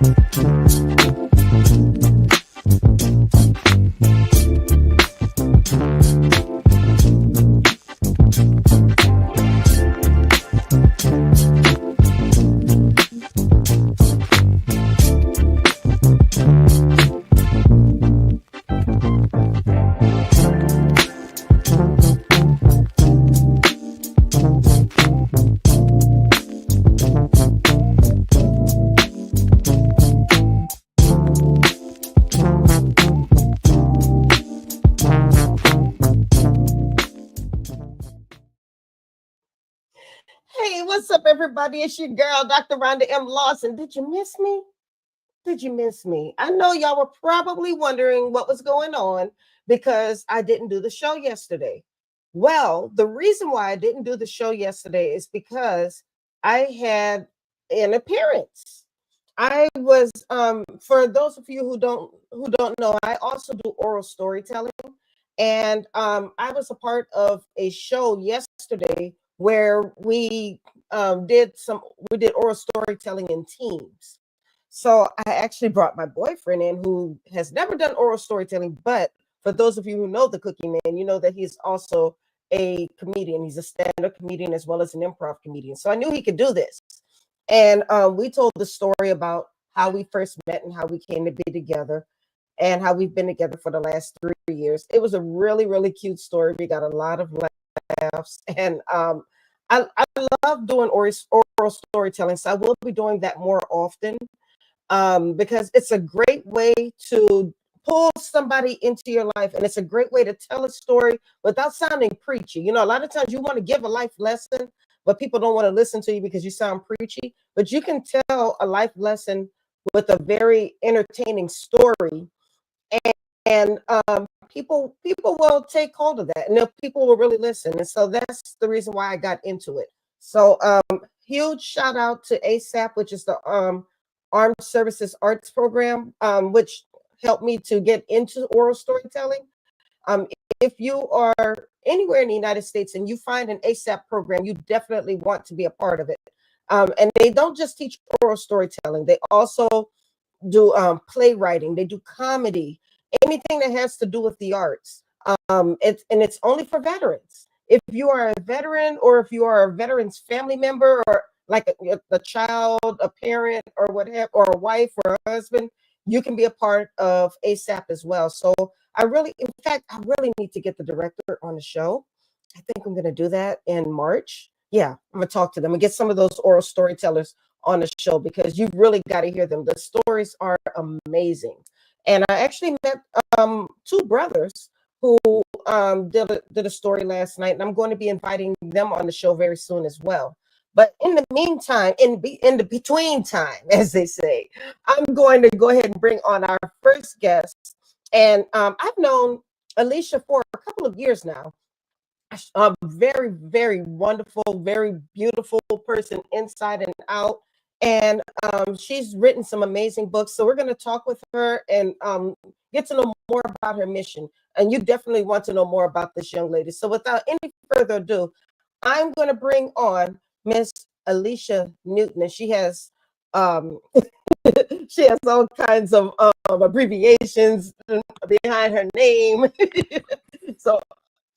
Hey, what's up, everybody? It's your girl, Dr. Rhonda M. Lawson. Did you miss me? Did you miss me? I know y'all were probably wondering what was going on because I didn't do the show yesterday. Well, the reason why I didn't do the show yesterday is because I had an appearance. I was for those of you who don't know, I also do oral storytelling. And I was a part of a show yesterday where we did oral storytelling in teams. So I actually brought my boyfriend in who has never done oral storytelling, but for those of you who know the Cookie Man, you know that he's also a comedian. He's a stand-up comedian as well as an improv comedian. So I knew he could do this. And we told the story about how we first met and how we came to be together and how we've been together for the last 3 years. It was a really, really cute story. We got a lot of laughs. And I love doing oral storytelling. So I will be doing that more often because it's a great way to pull somebody into your life. And it's a great way to tell a story without sounding preachy. You know, a lot of times you want to give a life lesson, but people don't want to listen to you because you sound preachy. But you can tell a life lesson with a very entertaining story, and people will take hold of that, and people will really listen. And so that's the reason why I got into it. So huge shout out to ASAP, which is the Armed Services Arts Program, which helped me to get into oral storytelling. If you are anywhere in the United States and you find an ASAP program, you definitely want to be a part of it. And they don't just teach oral storytelling; they also do playwriting. They do comedy, anything that has to do with the arts. It's only for veterans. If you are a veteran, or if you are a veteran's family member, or like a child, a parent, or whatever, or a wife or a husband, you can be a part of ASAP as well. So in fact, I really need to get the director on the show. I think I'm going to do that in March. Yeah, I'm going to talk to them and get some of those oral storytellers on the show because you've really got to hear them. The stories are amazing. And I actually met two brothers who did a story last night, and I'm going to be inviting them on the show very soon as well. But in the meantime, in the between time, as they say, I'm going to go ahead and bring on our first guest. And I've known Ellisha for a couple of years now. A very, very wonderful, very beautiful person inside and out. And she's written some amazing books. So we're going to talk with her and get to know more about her mission. And you definitely want to know more about this young lady. So without any further ado, I'm going to bring on Miss Ellisha Newton. And she has she has all kinds of abbreviations behind her name. So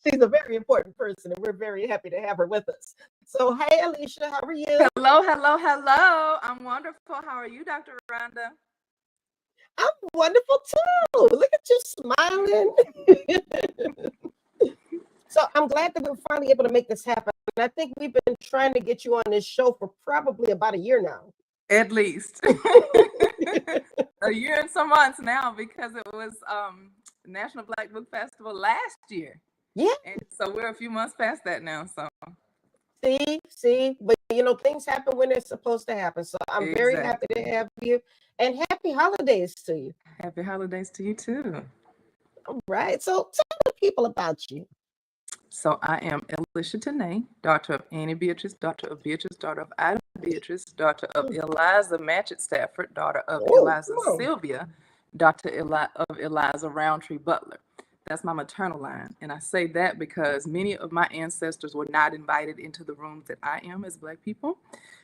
she's a very important person, and we're very happy to have her with us. So, hey, Ellisha, how are you? Hello. I'm wonderful. How are you, Dr. Rhonda? I'm wonderful too. Look at you smiling. So I'm glad that we're finally able to make this happen. And I think we've been trying to get you on this show for probably about a year now. At least a year and some months now, because it was National Black Book Festival last year. Yeah. And so we're a few months past that now. So see, but you know, things happen when they're supposed to happen. So I'm very happy to have you, and happy holidays to you. Happy holidays to you too. All right. So tell the people about you. So I am Ellisha Newton, daughter of Annie Beatrice, daughter of Beatrice, daughter of Ida Beatrice, daughter of Eliza Matchett Stafford, daughter of Eliza Sylvia, daughter of Eliza Roundtree Butler. that's my maternal line. And I say that because many of my ancestors were not invited into the rooms that I am as Black people.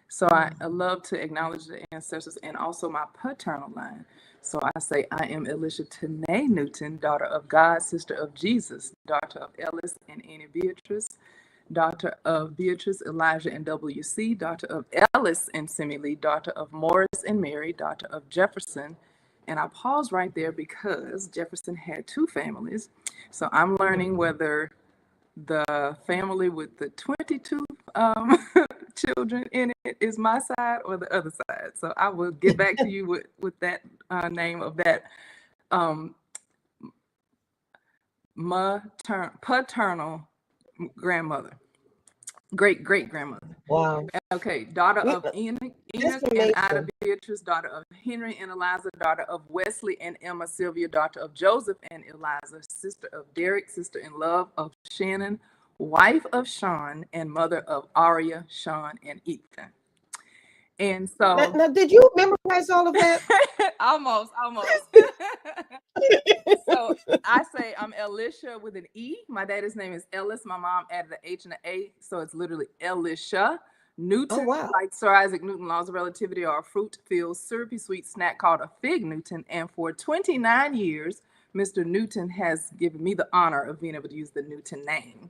So I love to acknowledge the ancestors and also my paternal line. So I say, I am Ellisha Newton, daughter of God, sister of Jesus, daughter of Ellis and Annie Beatrice, daughter of Beatrice, Elijah, and W.C., daughter of Ellis and Simile, daughter of Morris and Mary, daughter of Jefferson. And I pause right there because Jefferson had two families. So I'm learning whether the family with the 22 children in it is my side or the other side. So I will get back to you with that name of that paternal grandmother, great grandmother. Wow. Okay, daughter of Enoch That's and Ida amazing. Beatrice, daughter of Henry and Eliza, daughter of Wesley and Emma Sylvia, daughter of Joseph and Eliza, sister of Derek, sister in love of Shannon, wife of Sean, and mother of Aria, Sean, and Ethan. And so, Now, did you memorize all of that? almost. So I say I'm Ellisha with an E. My daddy's name is Ellis. My mom added an H and an A, so it's literally Ellisha Newton, wow. like Sir Isaac Newton, laws of relativity, or a fruit-filled, syrupy sweet snack called a fig Newton. And for 29 years, Mr. Newton has given me the honor of being able to use the Newton name.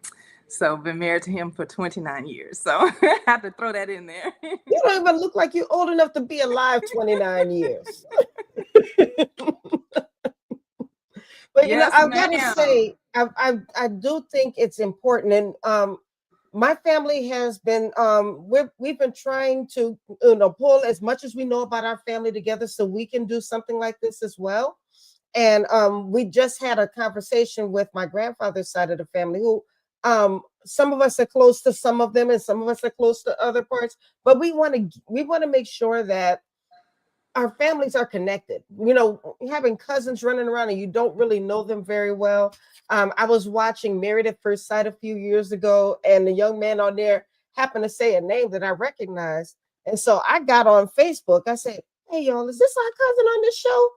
So I've been married to him for 29 years. So I have to throw that in there. You don't even look like you're old enough to be alive 29 years. But Yes, I've got to ma'am. say, I do think it's important, and my family has been we've been trying to pull as much as we know about our family together so we can do something like this as well. And we just had a conversation with my grandfather's side of the family, who some of us are close to some of them, and some of us are close to other parts. But we want to make sure that our families are connected. Having cousins running around and you don't really know them very well. I was watching Married at First Sight a few years ago, and the young man on there happened to say a name that I recognized. And so I got on Facebook. I said, "Hey, y'all, is this our cousin on this show?"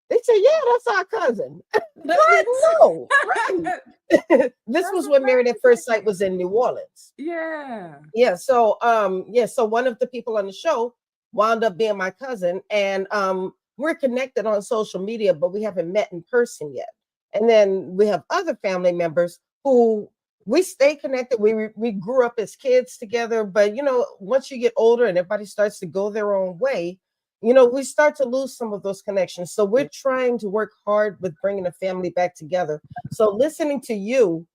They said, "Yeah, that's our cousin." I didn't know. Right. This was when Married at First Sight was in New Orleans. Yeah. Yeah. So so one of the people on the show wound up being my cousin, and we're connected on social media, but we haven't met in person yet. And then we have other family members who we stay connected. We grew up as kids together, but once you get older and everybody starts to go their own way, we start to lose some of those connections. So we're trying to work hard with bringing the family back together. So listening to you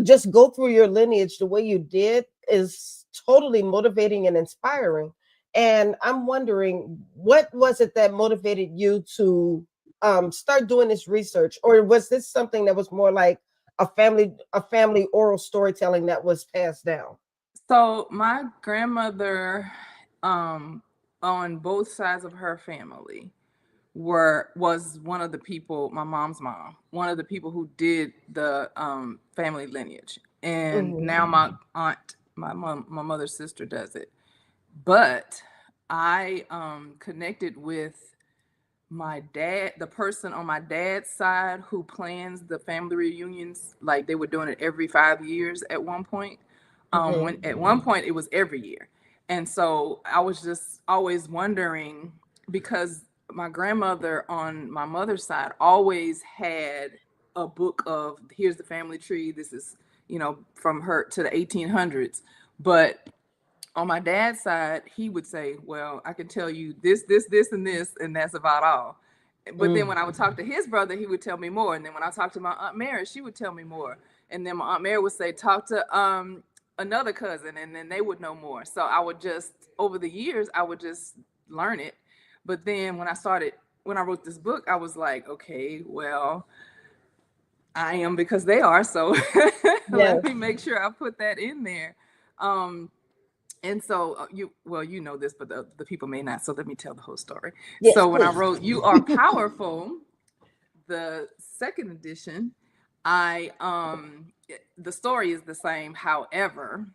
just go through your lineage the way you did is totally motivating and inspiring. And I'm wondering, what was it that motivated you to start doing this research, or was this something that was more like a family oral storytelling that was passed down? So my grandmother, on both sides of her family, was one of the people. My mom's mom, one of the people who did the family lineage, and now my aunt, my mother's sister, does it. But I connected with my dad, the person on my dad's side who plans the family reunions. Like, they were doing it every 5 years at one point. When at one point it was every year. And so I was just always wondering, because my grandmother on my mother's side always had a book of, here's the family tree. This is, from her to the 1800s. But on my dad's side, he would say, well, I can tell you this, and this, and that's about all. But then when I would talk to his brother, he would tell me more. And then when I talked to my Aunt Mary, she would tell me more. And then my Aunt Mary would say, talk to another cousin, and then they would know more. So I would just, over the years, I would just learn it. But then when I wrote this book, I was like, okay, well, I am because they are. So let me make sure I put that in there. And so you know this, but the people may not. So let me tell the whole story. Yes, so when please. I wrote "You Are Powerful," the second edition, the story is the same. However,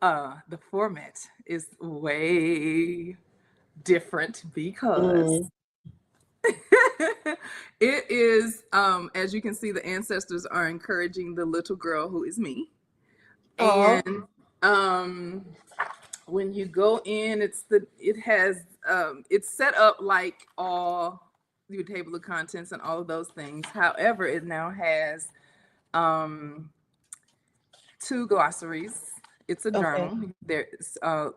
the format is way different because It is, as you can see, the ancestors are encouraging the little girl who is me. Oh, And when you go in, it's set up like all your table of contents and all of those things. However, it now has two glossaries. It's a okay. journal. There's the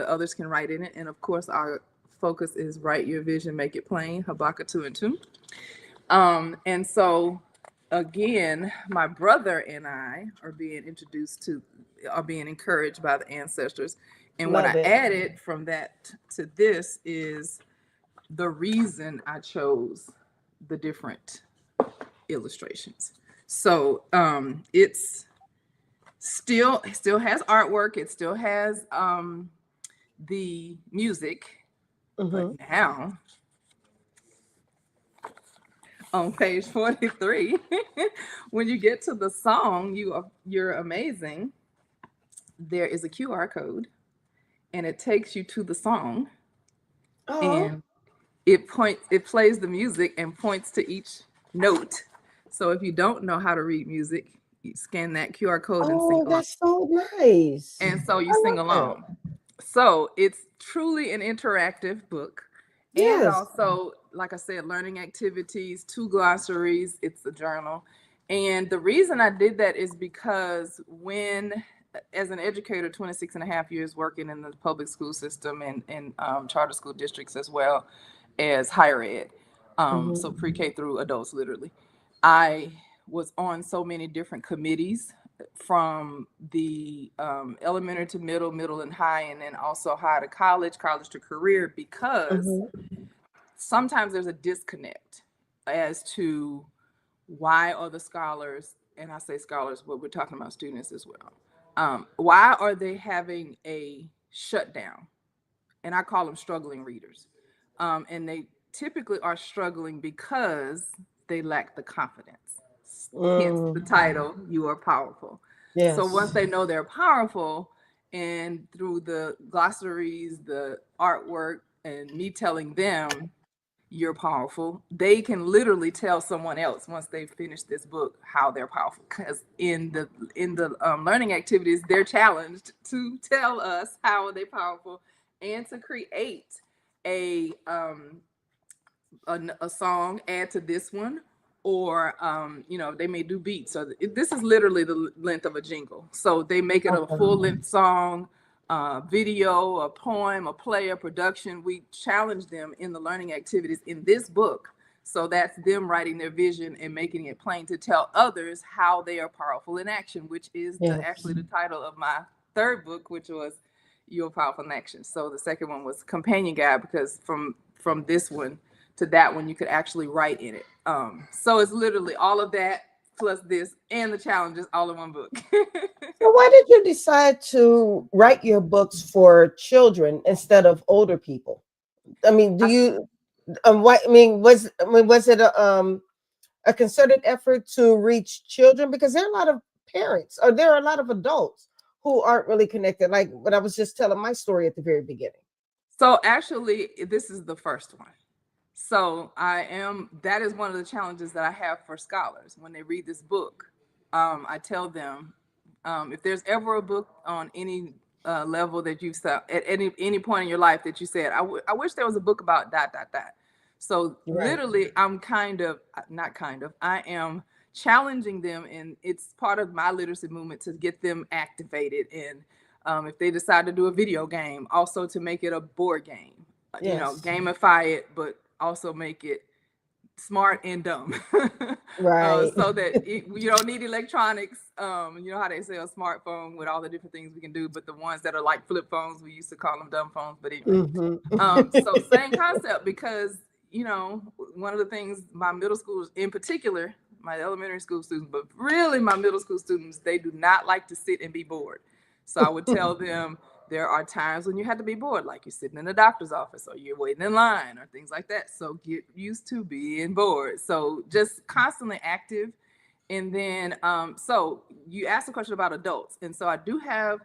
others can write in it, and of course, our focus is write your vision, make it plain. Habakkuk 2:2. And so again, my brother and I are being encouraged by the ancestors. And what Love I it. added from that to this is the reason I chose the different illustrations. So it's still has artwork, it still has the music, but Mm-hmm. now on page 43, when you get to the song, you're amazing, there is a QR code and it takes you to the song, Oh, and it plays the music and points to each note. So if you don't know how to read music, you scan that QR code and sing oh, along. that's so nice. And so you I sing love that. along. So it's truly an interactive book. And Yes. also, like I said, learning activities, two glossaries, it's a journal. And the reason I did that is because as an educator, 26 and a half years working in the public school system and charter school districts as well as higher ed, Mm-hmm. so pre-K through adults, literally, I was on so many different committees from the elementary to middle and high, and then also high to college to career, because Mm-hmm. sometimes there's a disconnect as to why are the scholars, and I say scholars, but we're talking about students as well. Why are they having a shutdown? And I call them struggling readers. And they typically are struggling because they lack the confidence. Hence the Mm, title, You Are Powerful. So once yes. they know they're powerful, and through the glossaries, the artwork, and me telling them you're powerful, they can literally tell someone else once they finish this book how they're powerful. Because in the learning activities, they're challenged to tell us how they're powerful and to create a a song, add to this one, or they may do beats. So this is literally the length of a jingle, so they make it a Okay. full-length song, video, a poem, a play, a production. We challenge them in the learning activities in this book, so that's them writing their vision and making it plain to tell others how they are powerful in action, which is Yes. actually the title of my third book, which was You're Powerful in Action. So the second one was companion guide, because from this one to that one, you could actually write in it. So it's literally all of that plus this and the challenges all in one book. So why did you decide to write your books for children instead of older people? I mean, do I, you why was it a concerted effort to reach children, because there are a lot of parents, or there are a lot of adults who aren't really connected, like what I was just telling my story at the very beginning. so actually, this is the first one. So that is one of the challenges that I have for scholars when they read this book. I tell them, if there's ever a book on any level that you've said at any point in your life that you said, I wish there was a book about dot dot dot. So Right. literally, I'm kind of not kind of I am challenging them, and it's part of my literacy movement to get them activated. And if they decide to do a video game, also to make it a board game, Yes. gamify it, but also make it smart and dumb. Right. So that you don't need electronics. You know how they say a smartphone with all the different things we can do, but the ones that are like flip phones, we used to call them dumb phones. But anyway, Hmm. so same concept, because one of the things my middle schools in particular, my elementary school students, but really my middle school students, they do not like to sit and be bored. So I would tell them there are times when you have to be bored, like you're sitting in the doctor's office or you're waiting in line or things like that. So get used to being bored. So just constantly active. And then, so you asked a question about adults. And so I do have,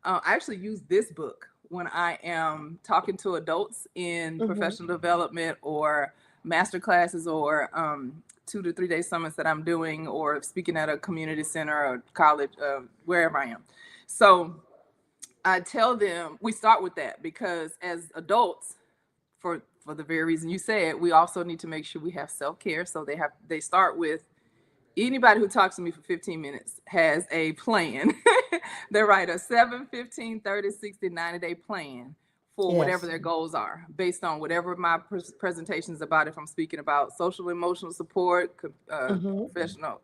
I actually use this book when I am talking to adults in Hmm. professional development or master classes or 2 to 3 day summits that I'm doing, or speaking at a community center or college, wherever I am. So I tell them, we start with that because as adults, for the very reason you said, we also need to make sure we have self-care. So they start with, anybody who talks to me for 15 minutes has a plan. They write a 7, 15, 30, 60, 90-day plan for whatever their goals are, based on whatever my presentation is about. If I'm speaking about social emotional support, professional,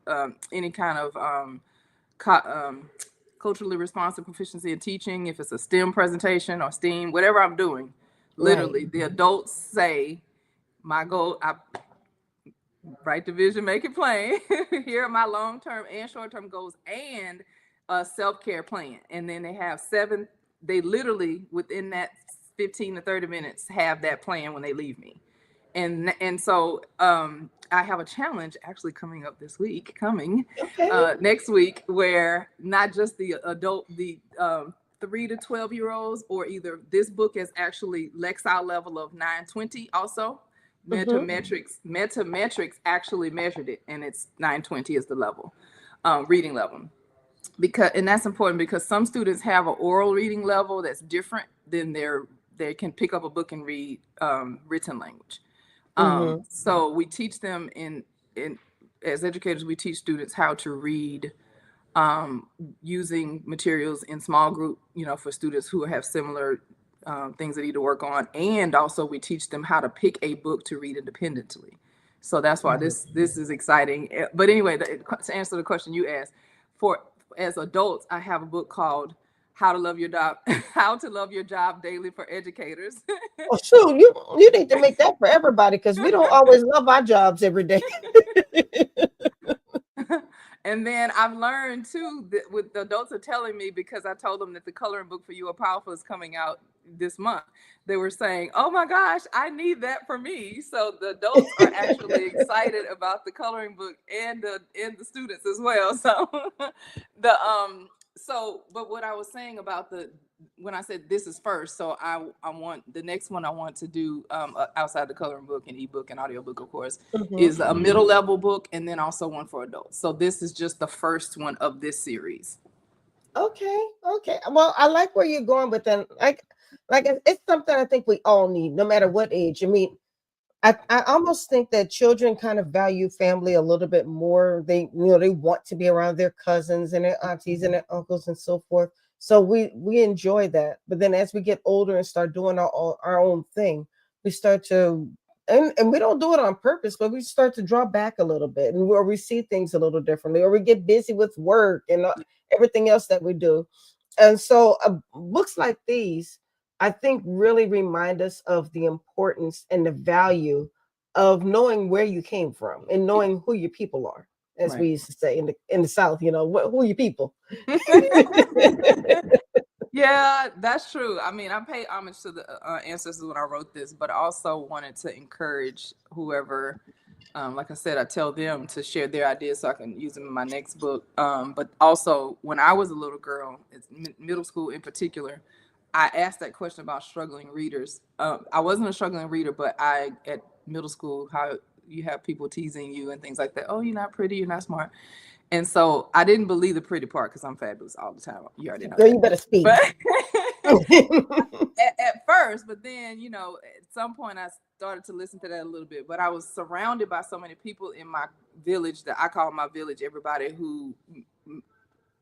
any kind of culturally responsive proficiency in teaching, if it's a STEM presentation or STEAM, whatever I'm doing, literally the adults say, my goal, I write the vision, make it plain. Here are my long-term and short-term goals, and a self-care plan. And then they have 7, they literally within that 15 to 30 minutes have that plan when they leave me. And so I have a challenge actually coming up this week, next week, where not just the adult, the 3 to 12-year-olds, or either this book is actually Lexile level of 920 also. Metametrics actually measured it, and it's 920 is the level, reading level. And that's important because some students have an oral reading level that's different than they can pick up a book and read written language. So we teach them as educators, we teach students how to read using materials in small group, for students who have similar things they need to work on. And also we teach them how to pick a book to read independently. So that's why this is exciting. But anyway, to answer the question you asked, as adults, I have a book called How to Love Your Job Daily for Educators. Oh, shoot, you need to make that for everybody, because we don't always love our jobs every day. And then I've learned too that with the adults are telling me, because I told them that the coloring book for You Are Powerful is coming out this month. They were saying, "Oh my gosh, I need that for me." So the adults are actually excited about the coloring book, and the students as well. So but what I was saying about when I said this is first, so I want the next one I want to do outside the coloring book and ebook and audiobook, of course, is a middle level book, and then also one for adults. So this is just the first one of this series. Okay. Well, I like where you're going with that. Like it's something I think we all need, no matter what age. I mean, I almost think that children kind of value family a little bit more. They want to be around their cousins and their aunties and their uncles and so forth. So we enjoy that. But then as we get older and start doing our own thing, we start to and we don't do it on purpose, but we start to draw back a little bit, and we see things a little differently, or we get busy with work and everything else that we do. And so books like these, I think, really remind us of the importance and the value of knowing where you came from and knowing who your people are, as we used to say in the South. Who are your people? Yeah, that's true. I mean, I pay homage to the ancestors when I wrote this, but I also wanted to encourage whoever, like I said, I tell them to share their ideas so I can use them in my next book. But also, when I was a little girl, middle school in particular, I asked that question about struggling readers. I wasn't a struggling reader, but at middle school, how you have people teasing you and things like that. Oh, you're not pretty, you're not smart. And so I didn't believe the pretty part because I'm fabulous all the time. You already know. Girl, you better speak. At first, but then, at some point I started to listen to that a little bit. But I was surrounded by so many people in my village that I call my village. Everybody who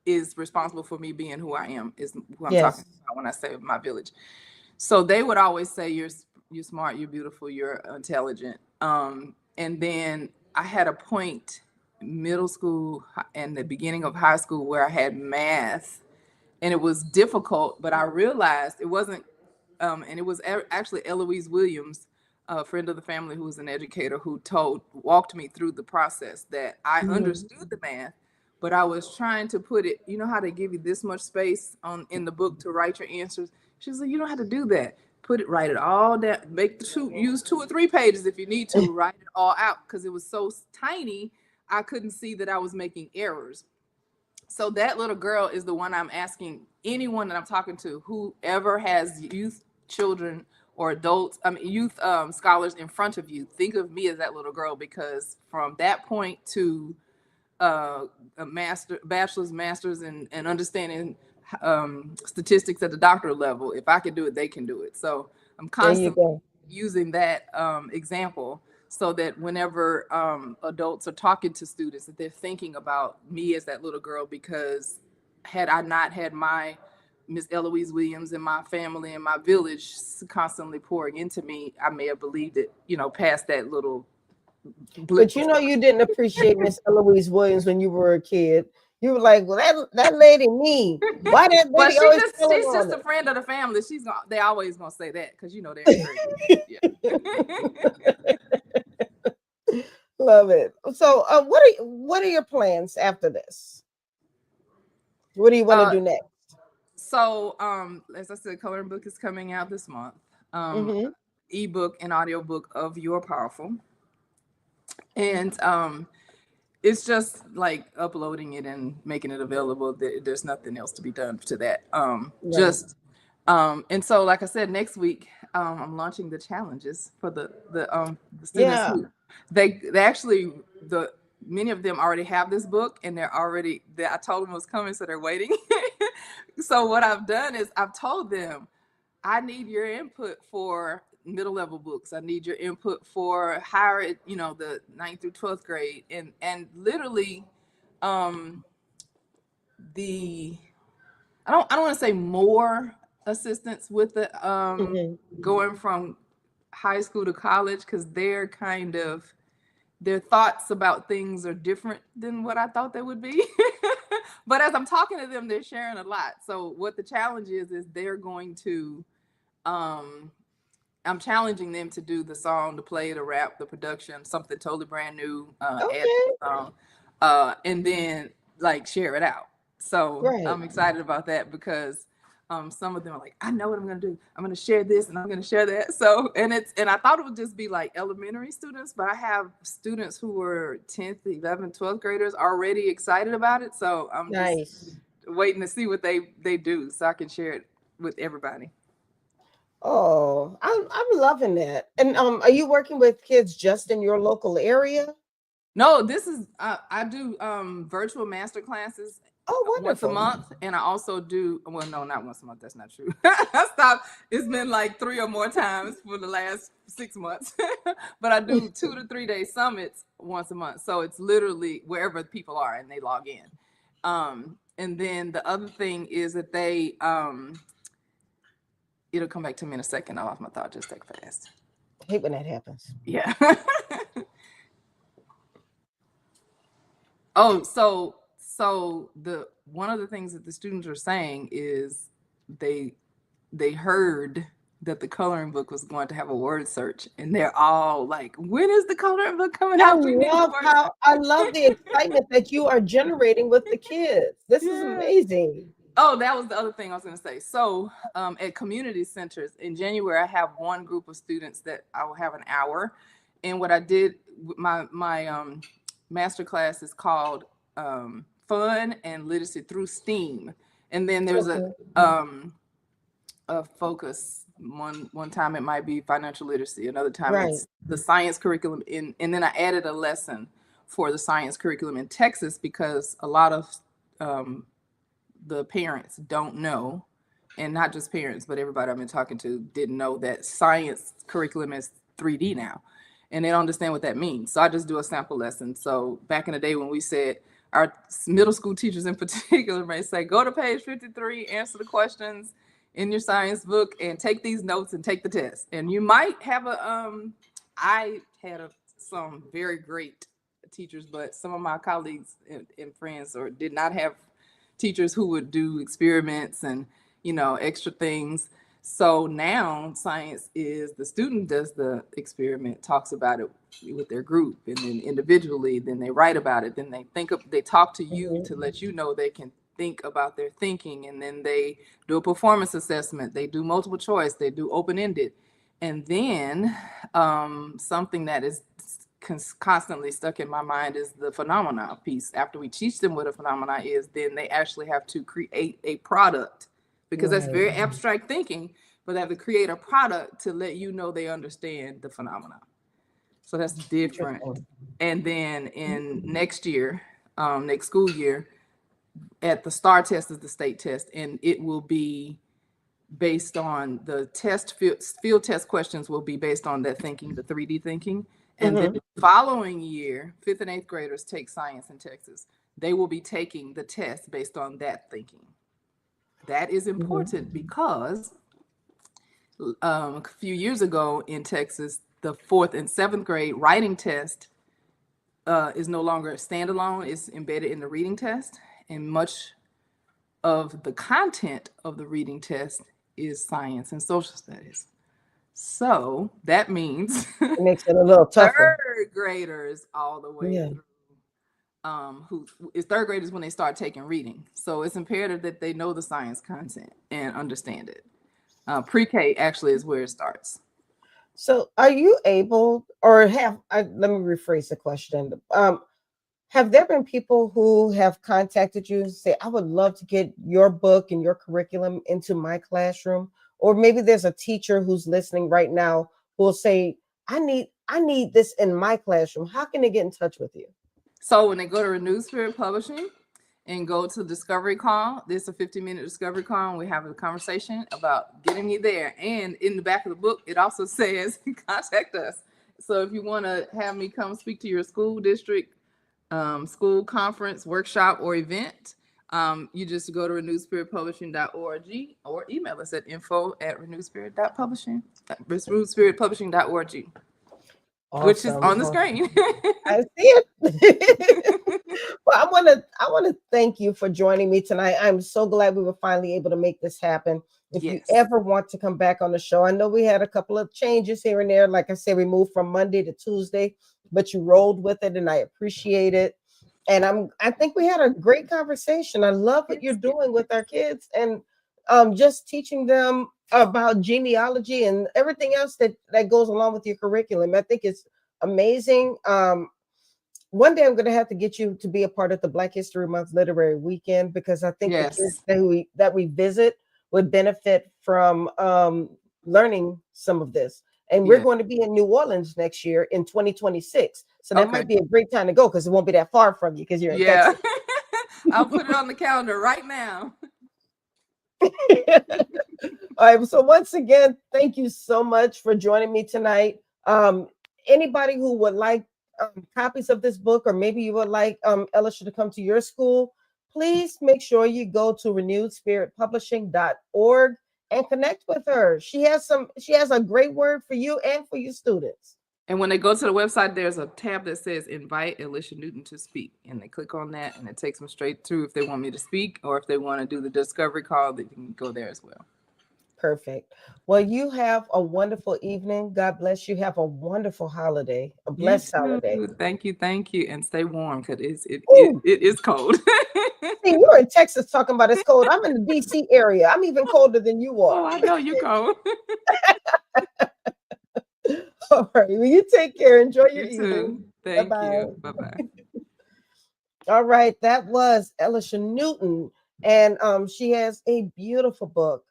is responsible for me being who I am is who I'm talking about when I say my village. So they would always say, you're smart, you're beautiful, you're intelligent. And then I had a point middle school and the beginning of high school where I had math, and it was difficult, but I realized it wasn't, and it was actually Eloise Williams, a friend of the family who was an educator, who walked me through the process, that I understood the math, but I was trying to put it, how they give you this much space in the book to write your answers. She said, you don't have to do that. Write it all down, use 2 or 3 pages if you need to, write it all out, because it was so tiny, I couldn't see that I was making errors. So that little girl is the one I'm asking anyone that I'm talking to, whoever has youth, children, or adults, I mean, youth scholars in front of you, think of me as that little girl, because from that point to a bachelor's, master's, and understanding statistics at the doctoral level, if I can do it, they can do it. So I'm constantly using that example, so that whenever adults are talking to students, that they're thinking about me as that little girl, because had I not had my Miss Eloise Williams and my family and my village constantly pouring into me, I may have believed it, past that little blip. But you didn't appreciate Miss Eloise Williams when you were a kid. You were like, well, that lady me. Why that Well, lady always she's just a friend of the family. They always gonna say that, because they're crazy. Yeah. Love it. So what are your plans after this? What do you want to do next? So as I said, coloring book is coming out this month. Ebook and audiobook of You're Powerful. And it's just like uploading it and making it available. There's nothing else to be done to that. And so, like I said, next week I'm launching the challenges for the students. Yeah. They actually, many of them already have this book, and I told them it was coming, so they're waiting. So what I've done is I've told them, I need your input for middle level books. I need your input for higher, the 9th through 12th grade. And literally, I don't want to say more assistance with the going from high school to college, because their thoughts about things are different than what I thought they would be. But as I'm talking to them, they're sharing a lot. So what the challenge is they're going to, I'm challenging them to do the song, the play, the rap, the production, something totally brand new, add to the song, and then like share it out. So I'm excited about that, because some of them are like, I know what I'm going to do. I'm going to share this and I'm going to share that. So, and I thought it would just be like elementary students, but I have students who were 10th, 11th, 12th graders already excited about it. So I'm just waiting to see what they do, so I can share it with everybody. Oh, I'm loving that. And are you working with kids just in your local area? No, this is I do virtual master classes. Oh, once a month, and I also do, well, no, not once a month. That's not true. I stopped. It's been like 3 or more times for the last 6 months. But I do 2 to 3 day summits once a month. So it's literally wherever people are and they log in. And then the other thing is that they, it'll come back to me in a second. I lost my thought. Just take fast. I hate when that happens. Yeah. Oh, so the one of the things that the students are saying is they heard that the coloring book was going to have a word search, and they're all like, when is the coloring book coming out? I love the excitement that you are generating with the kids. This is amazing. Oh, that was the other thing I was going to say. So at community centers in January, I have one group of students that I will have an hour. And what I did, my master class is called Fun and Literacy Through STEAM. And then there's a focus. One time it might be financial literacy. Another time it's the science curriculum. And then I added a lesson for the science curriculum in Texas, because a lot of the parents don't know, and not just parents, but everybody I've been talking to didn't know that science curriculum is 3D now. And they don't understand what that means. So I just do a sample lesson. So back in the day when we said, our middle school teachers in particular may say, go to page 53, answer the questions in your science book, and take these notes and take the test. And you might have I had some very great teachers, but some of my colleagues and friends did not have teachers who would do experiments and, extra things. So now science is the student does the experiment, talks about it with their group, and then individually, then they write about it. Then they talk to you to let you know they can think about their thinking. And then they do a performance assessment. They do multiple choice. They do open-ended. And then something that is constantly stuck in my mind is the phenomena piece. After we teach them what a phenomena is, then they actually have to create a product, because that's very abstract thinking. but they have to create a product to let you know they understand the phenomenon. So that's different. And then in next year, next school year, at the STAR test is the state test, and it will be based on the field test questions will be based on that thinking, the 3D thinking. And then the following year, 5th and 8th graders take science in Texas. They will be taking the test based on that thinking. That is important because a few years ago in Texas, the 4th and 7th grade writing test is no longer standalone. It's embedded in the reading test, and much of the content of the reading test is science and social studies. So that means it makes it a little tougher. 3rd graders all the way through. Who is 3rd graders when they start taking reading. So it's imperative that they know the science content and understand it. Pre-K actually is where it starts. So are you able, or let me rephrase the question. Have there been people who have contacted you and say, I would love to get your book and your curriculum into my classroom? Or maybe there's a teacher who's listening right now who will say, I need this in my classroom. How can they get in touch with you? So when they go to Renewed Spirit Publishing and go to Discovery Call, this is a 50-minute Discovery Call, and we have a conversation about getting me there. And in the back of the book, it also says, contact us. So if you want to have me come speak to your school district, school conference, workshop, or event, you just go to renewedspiritpublishing.org or email us at renewedspiritpublishing.org. Awesome. Which is on the screen. I see it. Well, I want to thank you for joining me tonight. I'm so glad we were finally able to make this happen. If you ever want to come back on the show, I know we had a couple of changes here and there. Like I said, we moved from Monday to Tuesday, but you rolled with it, and I appreciate it. And I think we had a great conversation. I love what you're doing with our kids, and just teaching them about genealogy and everything else that goes along with your curriculum. I think it's amazing. One day I'm going to have to get you to be a part of the Black History Month Literary Weekend, because I think the kids that we visit would benefit from learning some of this. And we're going to be in New Orleans next year in 2026. So that might be a great time to go, because it won't be that far from you, because you're in Texas. I'll put it on the calendar right now. All right. So once again, thank you so much for joining me tonight. Anybody who would like copies of this book, or maybe you would like Ellisha to come to your school, please make sure you go to renewedspiritpublishing.org and connect with her. She has a great word for you and for your students. And when they go to the website, there's a tab that says invite Ellisha Newton to speak, and they click on that, and it takes them straight through if they want me to speak, or if they want to do the discovery call, they can go there as well. Perfect. Well, you have a wonderful evening. God bless you. Have a wonderful holiday, a blessed holiday. Thank you, and stay warm, because it is cold. See, you're in Texas talking about it's cold. I'm in the DC area. I'm even colder than you are. Oh, I know you're cold. All right. Well, you take care. Enjoy your evening. Too. Thank you. Bye-bye. All right. That was Ellisha Newton. And she has a beautiful book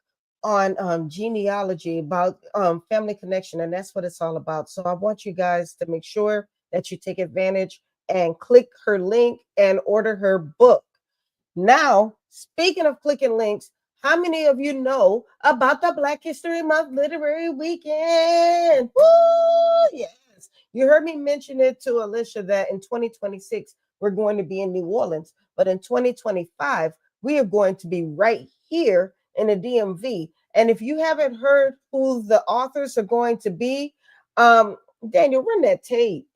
on genealogy, about family connection. And that's what it's all about. So I want you guys to make sure that you take advantage and click her link and order her book. Now, speaking of clicking links, how many of you know about the Black History Month Literary Weekend? Woo! Yes. You heard me mention it to Ellisha that in 2026, we're going to be in New Orleans. But in 2025, we are going to be right here in the DMV. And if you haven't heard who the authors are going to be, Daniel, run that tape.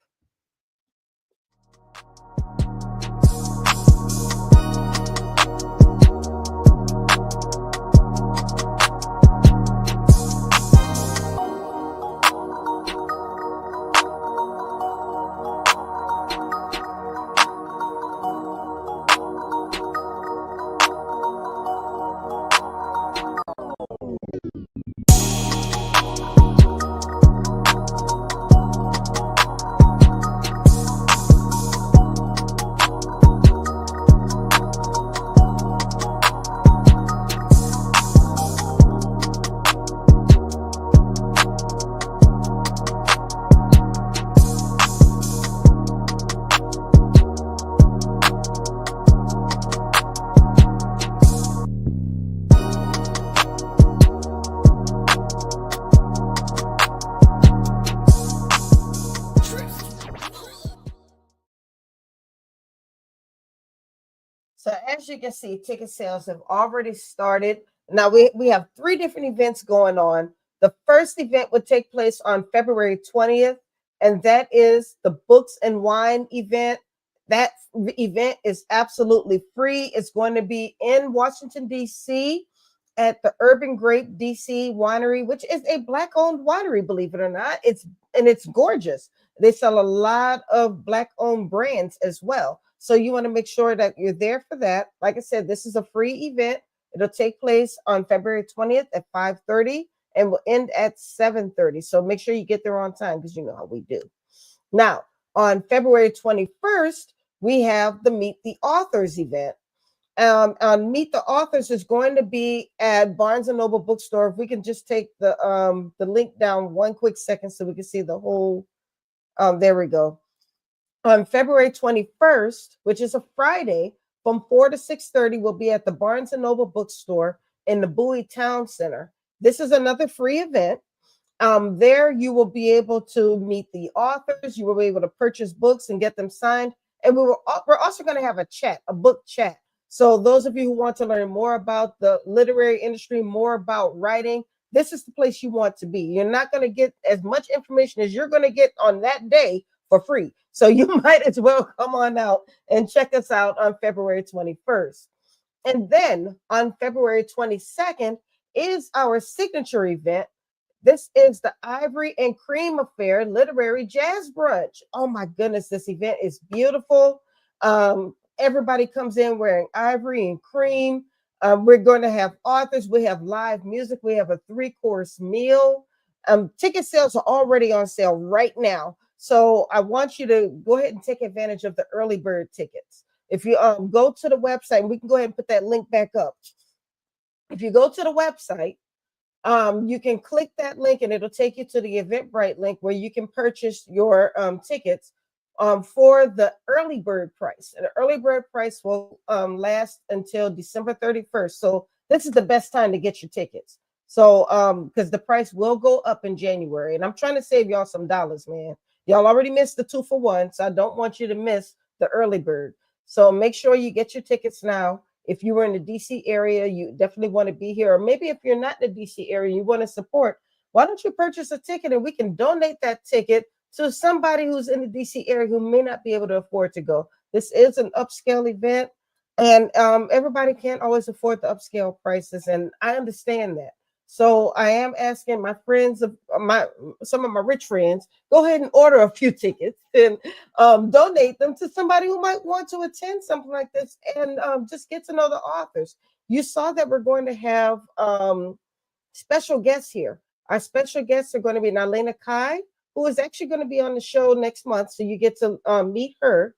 So as you can see, ticket sales have already started. Now we have 3 different events going on. The first event would take place on February 20th, and that is the Books and Wine event. That event is absolutely free. It's going to be in Washington, D.C. at the Urban Grape DC Winery, which is a Black-owned winery, believe it or not. It's gorgeous. They sell a lot of Black-owned brands as well. So you want to make sure that you're there for that. Like I said, this is a free event. It'll take place on February 20th at 5:30 and will end at 7:30. So make sure you get there on time because you know how we do. Now, on February 21st, we have the Meet the Authors event. Meet the Authors is going to be at Barnes and Noble bookstore. If we can just take the link down one quick second so we can see the whole. There we go. On February 21st, which is a Friday, from 4 to 6:30, we'll be at the Barnes and Noble bookstore in the Bowie Town Center. This is another free event. There you will be able to meet the authors. You will be able to purchase books and get them signed. And we're also going to have a book chat. So those of you who want to learn more about the literary industry, more about writing, this is the place you want to be. You're not going to get as much information as you're going to get on that day for free. So you might as well come on out and check us out on February 21st. And then on February 22nd is our signature event. This is the Ivory and Cream Affair Literary Jazz Brunch. Oh my goodness, this event is beautiful. Everybody comes in wearing ivory and cream. We're going to have authors. We have live music. We have a 3-course meal. Ticket sales are already on sale right now. So I want you to go ahead and take advantage of the early bird tickets. If you go to the website, and we can go ahead and put that link back up. If you go to the website, you can click that link and it'll take you to the Eventbrite link where you can purchase your tickets for the early bird price. And the early bird price will last until December 31st. So this is the best time to get your tickets. So because the price will go up in January, and I'm trying to save y'all some dollars, man. Y'all already missed the 2-for-1, so I don't want you to miss the early bird. So make sure you get your tickets now. If you were in the DC area, you definitely want to be here. Or maybe if you're not in the DC area, you want to support, why don't you purchase a ticket and we can donate that ticket to somebody who's in the DC area who may not be able to afford to go. This is an upscale event, and everybody can't always afford the upscale prices, and I understand that. So I am asking my friends, some of my rich friends, go ahead and order a few tickets and donate them to somebody who might want to attend something like this and just get to know the authors. You saw that we're going to have special guests here. Our special guests are going to be Nalena Kai, who is actually going to be on the show next month. So you get to meet her.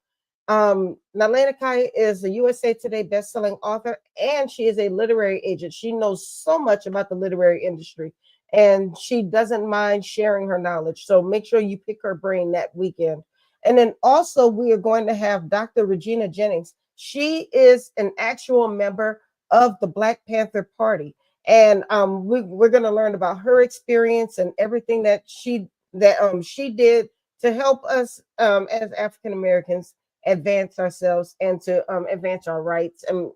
Nalena Kai is a USA Today bestselling author, and she is a literary agent. She knows so much about the literary industry, and she doesn't mind sharing her knowledge. So make sure you pick her brain that weekend. And then also we are going to have Dr. Regina Jennings. She is an actual member of the Black Panther Party. And we're going to learn about her experience and everything that she did to help us as African Americans advance ourselves and to advance our rights. And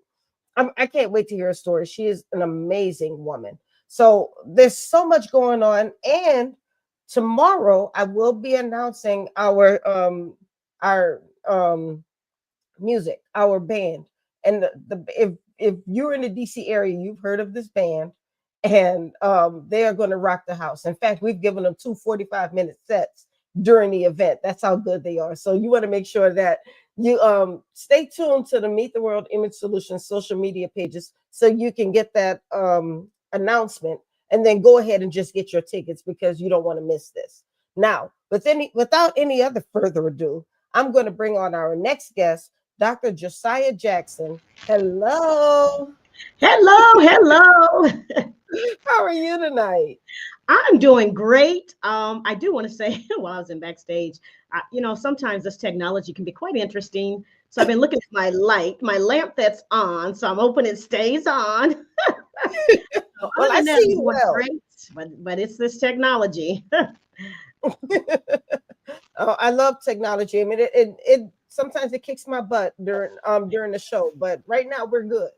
I can't wait to hear her story. She is an amazing woman. So there's so much going on. And tomorrow I will be announcing our music, our band. And if you're in the DC area, you've heard of this band, and they are going to rock the house. In fact, we've given them 2 45-minute sets during the event. That's how good they are. So you want to make sure that you stay tuned to the Meet the World Image Solutions social media pages so you can get that announcement, and then go ahead and just get your tickets because you don't want to miss this. Now, without any other further ado, I'm going to bring on our next guest, Dr. Josiah Jackson. Hello. Hello. How are you tonight? I'm doing great. I do want to say, while I was in backstage, sometimes this technology can be quite interesting. So I've been looking at my lamp that's on. So I'm hoping it stays on. Well, I see you well. Great, but it's this technology. Oh, I love technology. I mean, it sometimes it kicks my butt during the show, but right now we're good.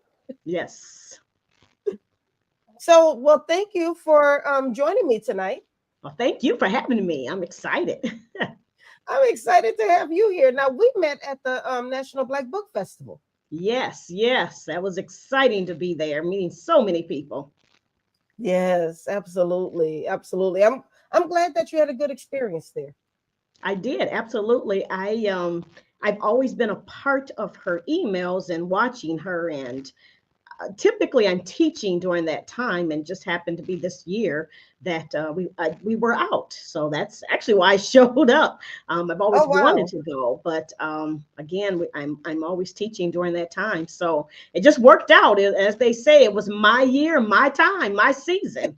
Yes. So, well, thank you for joining me tonight. Well, thank you for having me. I'm excited. I'm excited to have you here. Now, we met at the National Black Book Festival. Yes, yes. That was exciting to be there, meeting so many people. Yes, absolutely, absolutely. I'm glad that you had a good experience there. I did, absolutely. I've always been a part of her emails and watching her, and typically I'm teaching during that time, and just happened to be this year that we were out. So that's actually why I showed up. I've always Oh, wanted wow. to go, but again, I'm always teaching during that time. So it just worked out. As they say, it was my year, my time, my season.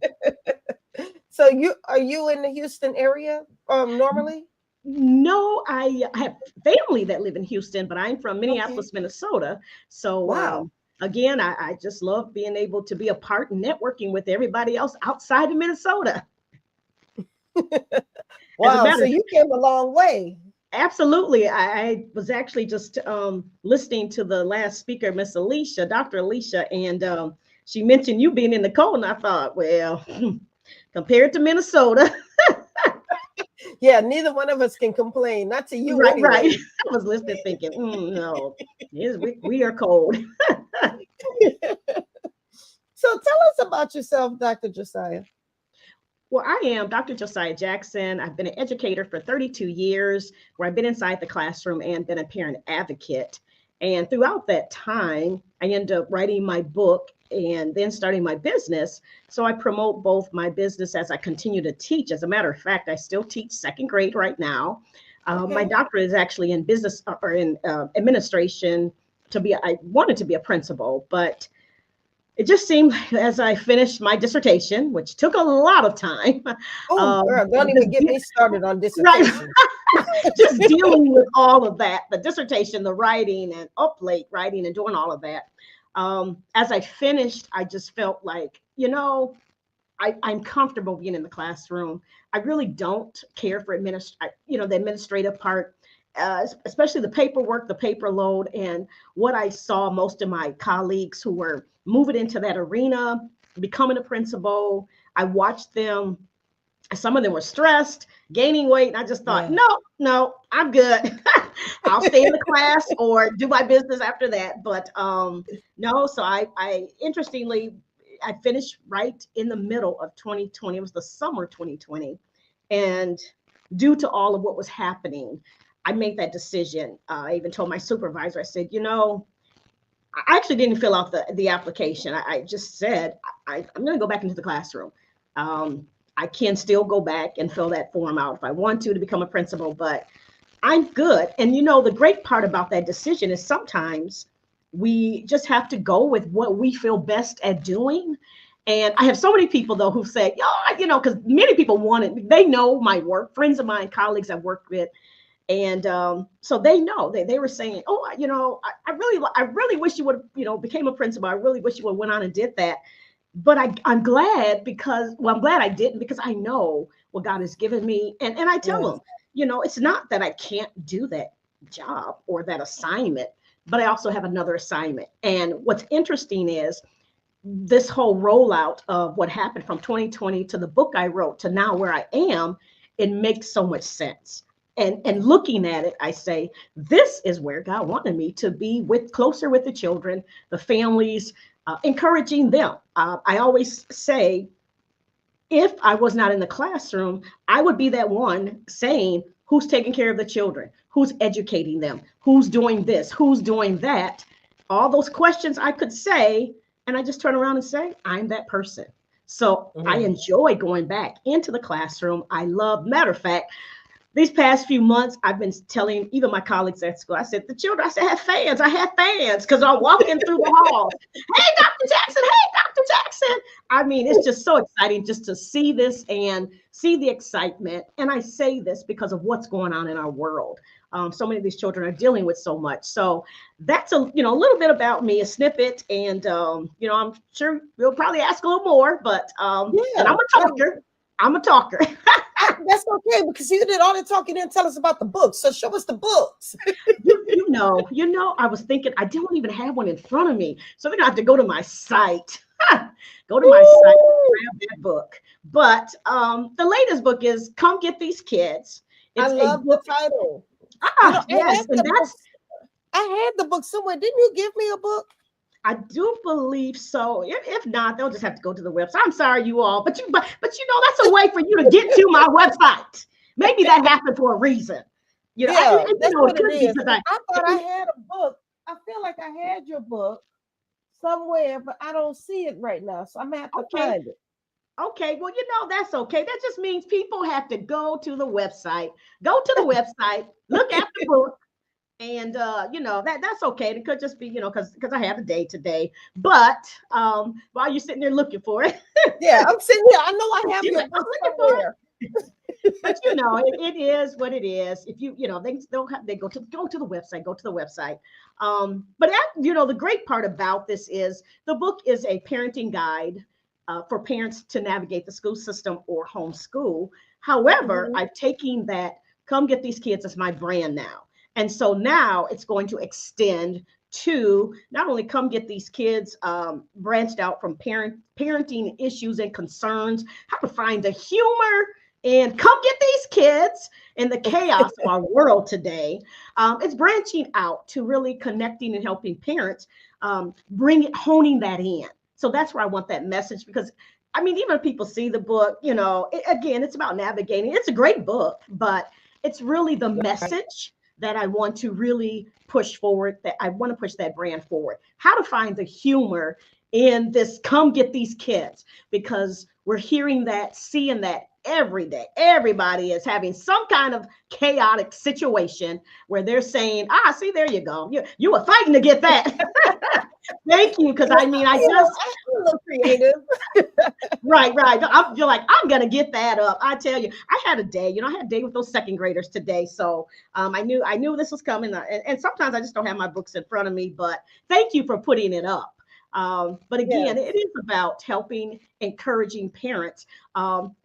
So are you in the Houston area normally? No, I have family that live in Houston, but I'm from Okay. Minneapolis, Minnesota. So Wow. again, I just love being able to be a part and networking with everybody else outside of Minnesota. As a Wow. matter So of you came a long way. absolutely, I was actually just listening to the last speaker, Miss Ellisha, Dr. Ellisha, and she mentioned you being in the cold, and I thought, well, compared to Minnesota, Yeah, neither one of us can complain. Not to you right, right. anyway. I was listening, thinking, no, yes, we are cold. So tell us about yourself, Dr. Josiah. Well, I am Dr. Josiah Jackson. I've been an educator for 32 years, where I've been inside the classroom and been a parent advocate. And throughout that time, I ended up writing my book and then starting my business. So I promote both my business as I continue to teach. As a matter of fact, I still teach second grade right now. My Okay. doctorate is actually in business or in administration. I wanted to be a principal, but it just seemed as I finished my dissertation, which took a lot of time, Oh, girl, don't just even get me started on right, dissertation. just dealing with all of that, the dissertation, the writing, and up late writing and doing all of that. As I finished, I just felt like, I'm comfortable being in the classroom. I really don't care for the administrative part, especially the paperwork, the paper load, and what I saw most of my colleagues who were moving into that arena, becoming a principal. I watched them. Some of them were stressed, gaining weight, and I just thought, Yeah. no, no, I'm good. I'll stay in the class or do my business after that. But no, so I interestingly, I finished right in the middle of 2020. It was the summer 2020. And due to all of what was happening, I made that decision. I even told my supervisor, I said, I actually didn't fill out the application. I just said, I'm going to go back into the classroom. I can still go back and fill that form out if I want to become a principal, but I'm good. And the great part about that decision is sometimes we just have to go with what we feel best at doing. And I have so many people though who say, because many people want it. They know my work, friends of mine, colleagues I've worked with. And so they know they were saying, oh, I really wish you would, became a principal. I really wish you would went on and did that. But I'm glad I'm glad I didn't, because I know what God has given me. And I tell Yes. them, it's not that I can't do that job or that assignment, but I also have another assignment. And what's interesting is this whole rollout of what happened from 2020 to the book I wrote to now where I am, it makes so much sense. And looking at it, I say, this is where God wanted me to be, with closer with the children, the families, encouraging them. I always say, if I was not in the classroom, I would be that one saying, who's taking care of the children? Who's educating them? Who's doing this? Who's doing that? All those questions I could say, and I just turn around and say, I'm that person. So I Mhm. enjoy going back into the classroom. I love, matter of fact, these past few months, I've been telling even my colleagues at school, I said, the children, I said, I have fans, because I'm walking through the halls. Hey, Dr. Jackson. Hey, Dr. Jackson. I mean, it's just so exciting just to see this and see the excitement. And I say this because of what's going on in our world. So many of these children are dealing with so much. So that's a little bit about me, a snippet. And, I'm sure you'll probably ask a little more, but, and Yeah. I'm a talker. I'm a talker. That's okay, because you did all the talking. You didn't tell us about the books. So show us the books. I was thinking I don't even have one in front of me. So they're gonna have to go to my site. Go to my site, grab that book. But the latest book is Come Get These Kids. I It's a love the book. title. Yes, and that's I had the book somewhere. Didn't you give me a book? I do believe so. If not, they'll just have to go to the website. I'm sorry, you all, but that's a way for you to get to my website. Maybe that happened for a reason. That's what it is. I thought I had a book. I feel like I had your book somewhere, but I don't see it right now. So I'm gonna have to find it. Okay, well, that's okay. That just means people have to go to the website. Go to the website, look at the book. And that's okay. It could just be, because I have a day today. But while you're sitting there looking for it, yeah, I'm sitting here. I know I have your book somewhere. But it is what it is. If they go to the website. But the great part about this is the book is a parenting guide for parents to navigate the school system or homeschool. However, I've taken that Come Get These Kids as my brand now. And so now it's going to extend to not only Come Get These Kids, branched out from parenting issues and concerns, how to find the humor and come get these kids in the chaos of our world today. It's branching out to really connecting and helping parents honing that in. So that's where I want that message, because even if people see the book, again, it's about navigating. It's a great book, but it's really the message that I want to really push forward, that I want to push that brand forward. How to find the humor in this Come Get These Kids, because we're hearing that, seeing that every day. Everybody is having some kind of chaotic situation where they're saying, see, there you go. You were fighting to get that. Thank you. Because I'm a little creative. Right. You're like, I'm going to get that up. I tell you, I had a day, I had a day with those second graders today. So I knew this was coming. And sometimes I just don't have my books in front of me, but thank you for putting it up. But again, it is about helping, encouraging parents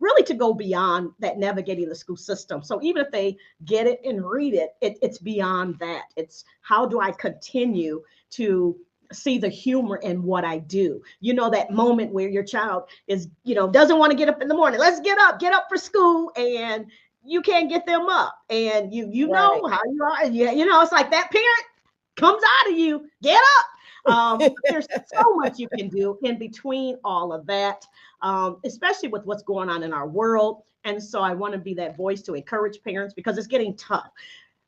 really to go beyond that, navigating the school system. So even if they get it and read it, it's beyond that. It's how do I continue to see the humor in what I do? That moment where your child is, doesn't want to get up in the morning. Let's get up for school, and you can't get them up, and you know how you are. It's like that parent comes out of you, get up. There's so much you can do in between all of that, especially with what's going on in our world. And so I want to be that voice to encourage parents, because it's getting tough.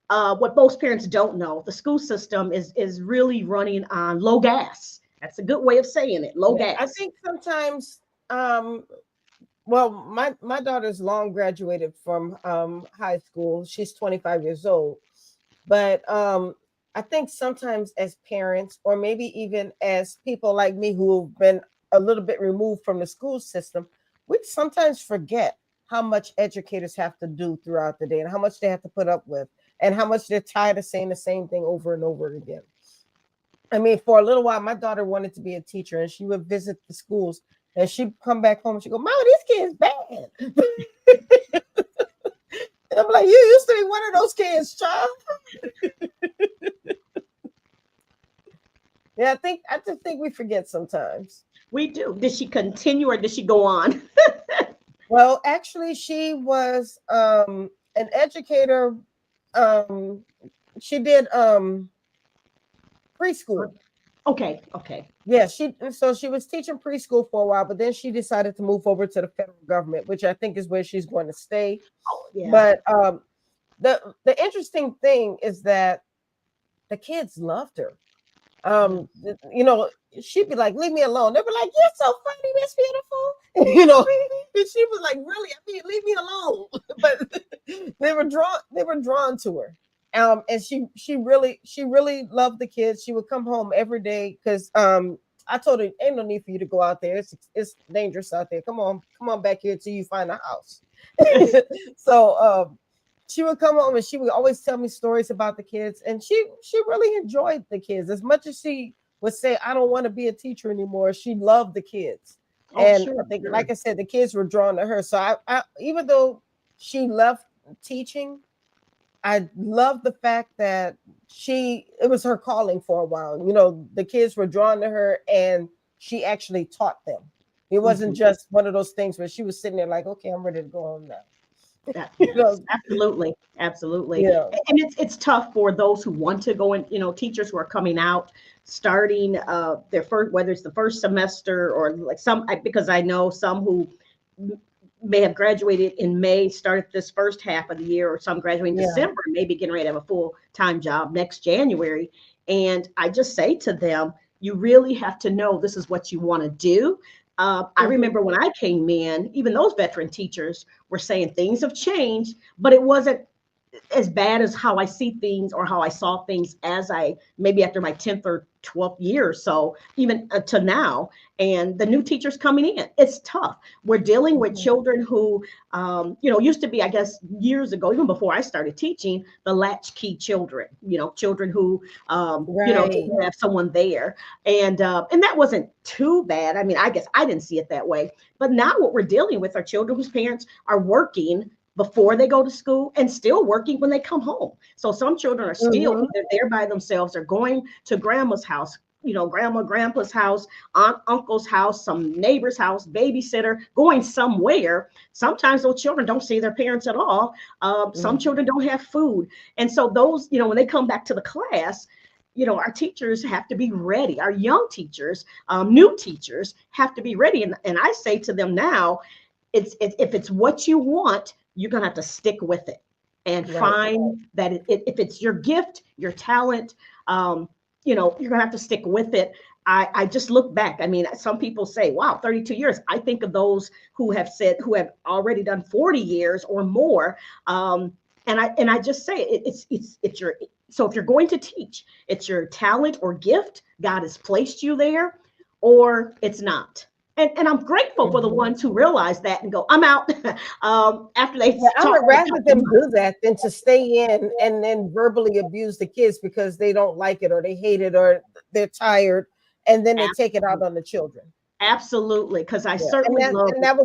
What most parents don't know, the school system is really running on low gas. That's a good way of saying it, low gas. I think sometimes, my daughter's long graduated from high school. She's 25 years old. But I think sometimes as parents, or maybe even as people like me who've been a little bit removed from the school system, we sometimes forget how much educators have to do throughout the day, and how much they have to put up with, and how much they're tired of saying the same thing over and over again. For a little while, my daughter wanted to be a teacher, and she would visit the schools, and she'd come back home and she'd go, "Mama, this kid's bad." And I'm like, "You used to be one of those kids, child." Yeah, I just think we forget sometimes. We do. Did she continue, or did she go on? Well, actually, she was an educator. She did preschool. Okay. Yeah, she was teaching preschool for a while, but then she decided to move over to the federal government, which I think is where she's going to stay. Oh, yeah. But the interesting thing is that the kids loved her. She'd be like, "Leave me alone." They'd be like, "You're so funny, Miss Beautiful." And she was like, "Really? Leave me alone." But they were drawn to her. And she really loved the kids. She would come home every day, because I told her, "Ain't no need for you to go out there. It's dangerous out there. Come on back here till you find a house." So she would come home and she would always tell me stories about the kids, and she really enjoyed the kids as much as she would say, "I don't want to be a teacher anymore." She loved the kids. I think, like I said, the kids were drawn to her. So I even though she left teaching, I love the fact that it was her calling for a while. You know, the kids were drawn to her and she actually taught them. It wasn't just one of those things where she was sitting there like, okay, I'm ready to go home now. You know, Absolutely, absolutely. yeah, And it's tough for those who want to go in, teachers who are coming out, starting their first, whether it's the first semester or like because I know some who may have graduated in May, started this first half of the year, or some graduating in yeah. December, maybe getting ready to have a full-time job next January. And I just say to them, you really have to know this is what you want to do. I remember when I came in, even those veteran teachers were saying things have changed, but it wasn't as bad as how I see things or how I saw things as maybe after my 10th or 12th year or so, even to now. And the new teachers coming in, it's tough. We're dealing with children who, used to be, I guess, years ago, even before I started teaching, the latchkey children, children who, didn't have someone there. And that wasn't too bad. I mean, I guess I didn't see it that way. But now what we're dealing with are children whose parents are working before they go to school and still working when they come home. So some children are still either there by themselves or going to grandma's house, grandma, grandpa's house, aunt, uncle's house, some neighbor's house, babysitter, going somewhere. Sometimes those children don't see their parents at all. Some children don't have food. And so those, when they come back to the class, our teachers have to be ready. Our young teachers, new teachers have to be ready. And I say to them now, if it's what you want, you're going to have to stick with it and find that if it's your gift, your talent, you're going to have to stick with it. I just look back. I mean, some people say, wow, 32 years. I think of those who have already done 40 years or more. And I just say so if you're going to teach, it's your talent or gift. God has placed you there, or it's not. And I'm grateful for the ones who realize that and go, I'm out. After they I would rather them do that than to stay in and then verbally abuse the kids because they don't like it or they hate it or they're tired, and then they take it out on the children. Absolutely, because I certainly love. And that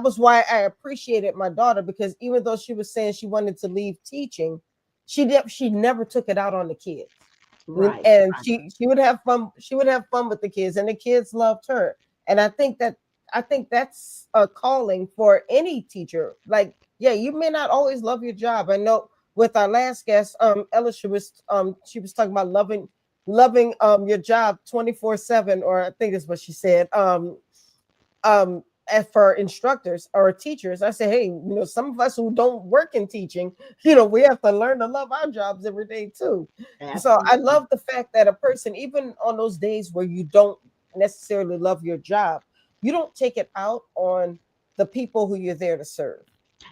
was why I appreciated my daughter, because even though she was saying she wanted to leave teaching, she never took it out on the kids. Right. And she would have fun. She would have fun with the kids, and the kids loved her. And I think that's a calling for any teacher. Like, yeah, you may not always love your job. I know with our last guest, Ellisha she was talking about loving your job 24/7, or I think is what she said. For instructors or teachers, I say, hey, some of us who don't work in teaching, we have to learn to love our jobs every day too. Absolutely. So I love the fact that a person, even on those days where you don't necessarily love your job, you don't take it out on the people who you're there to serve.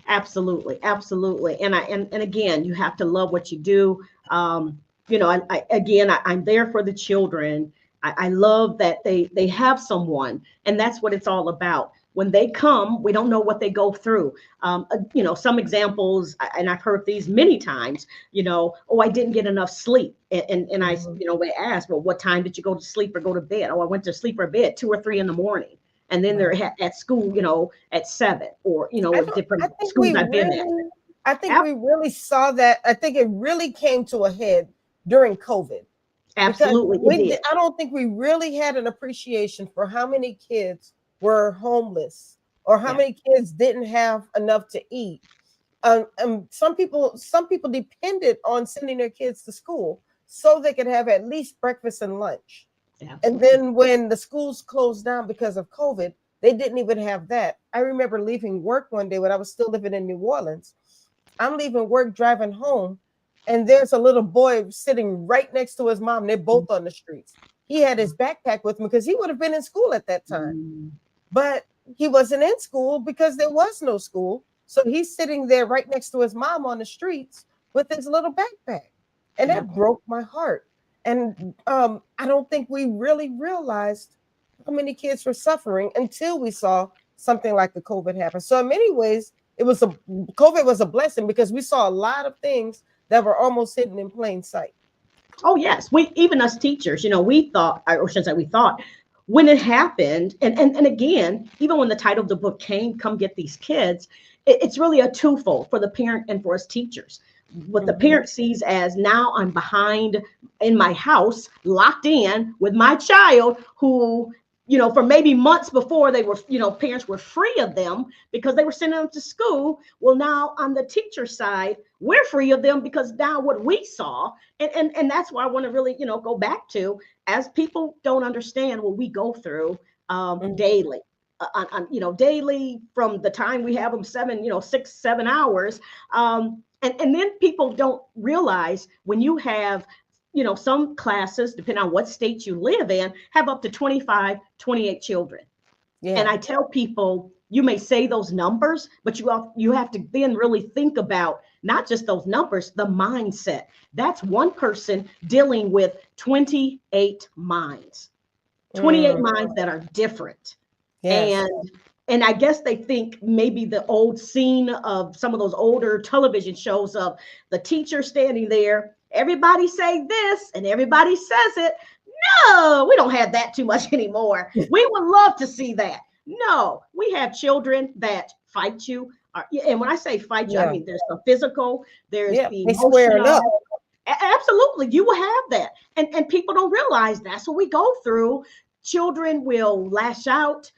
Absolutely. And again, you have to love what you do. I'm there for the children. I love that they have someone, and that's what it's all about. When they come, we don't know what they go through. Some examples, and I've heard these many times, I didn't get enough sleep. And I, they ask, well, what time did you go to sleep or go to bed? Oh, I went to sleep or bed 2 or 3 in the morning. And then they're at school, at 7 or, at different schools I've been at. I think we really saw that. I think it really came to a head during COVID. Absolutely. I don't think we really had an appreciation for how many kids were homeless or how many kids didn't have enough to eat. Some people depended on sending their kids to school so they could have at least breakfast and lunch. Absolutely. And then when the schools closed down because of COVID, they didn't even have that. I remember leaving work one day when I was still living in New Orleans. I'm leaving work, driving home, and there's a little boy sitting right next to his mom. They're both on the streets. He had his backpack with him because he would have been in school at that time. But he wasn't in school because there was no school. So he's sitting there right next to his mom on the streets with his little backpack. And that broke my heart. And I don't think we really realized how many kids were suffering until we saw something like the COVID happen. So in many ways, COVID was a blessing because we saw a lot of things that were almost hidden in plain sight. Oh, yes. Even us teachers, we thought, or should I say we thought, when it happened, and again, even when the title of the book came, Come Get These Kids, it's really a twofold for the parent and for us teachers. What the parent sees as, now I'm behind in my house, locked in with my child who, for maybe months before they were, parents were free of them because they were sending them to school. Well, now on the teacher side, we're free of them because now what we saw, and that's why I want to really, go back to, as people don't understand what we go through daily. Daily, from the time we have them 6, 7 hours. And then people don't realize when you have, some classes, depending on what state you live in, have up to 25, 28 children. Yeah. And I tell people, you may say those numbers, but you have to then really think about not just those numbers, the mindset. That's one person dealing with 28 minds, 28 minds that are different. Yes. And I guess they think maybe the old scene of some of those older television shows of the teacher standing there, everybody say this and everybody says it. No, we don't have that too much anymore. We would love to see that. No, we have children that fight you. And when I say fight you, I mean there's the physical, there's the emotional. Absolutely, you will have that. And people don't realize that's what we go through. Children will lash out.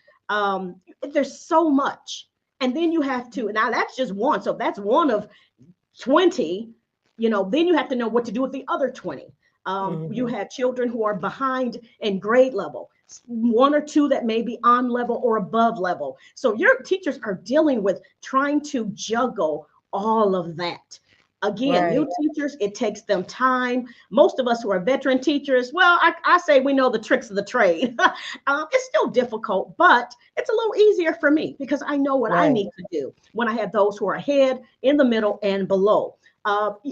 There's so much. And then you have to, now that's just one. So that's one of 20, then you have to know what to do with the other 20. You have children who are behind in grade level, 1 or 2 that may be on level or above level. So your teachers are dealing with trying to juggle all of that. Again, new teachers, it takes them time. Most of us who are veteran teachers, well, I say we know the tricks of the trade. It's still difficult, but it's a little easier for me because I know what I need to do when I have those who are ahead, in the middle, and below.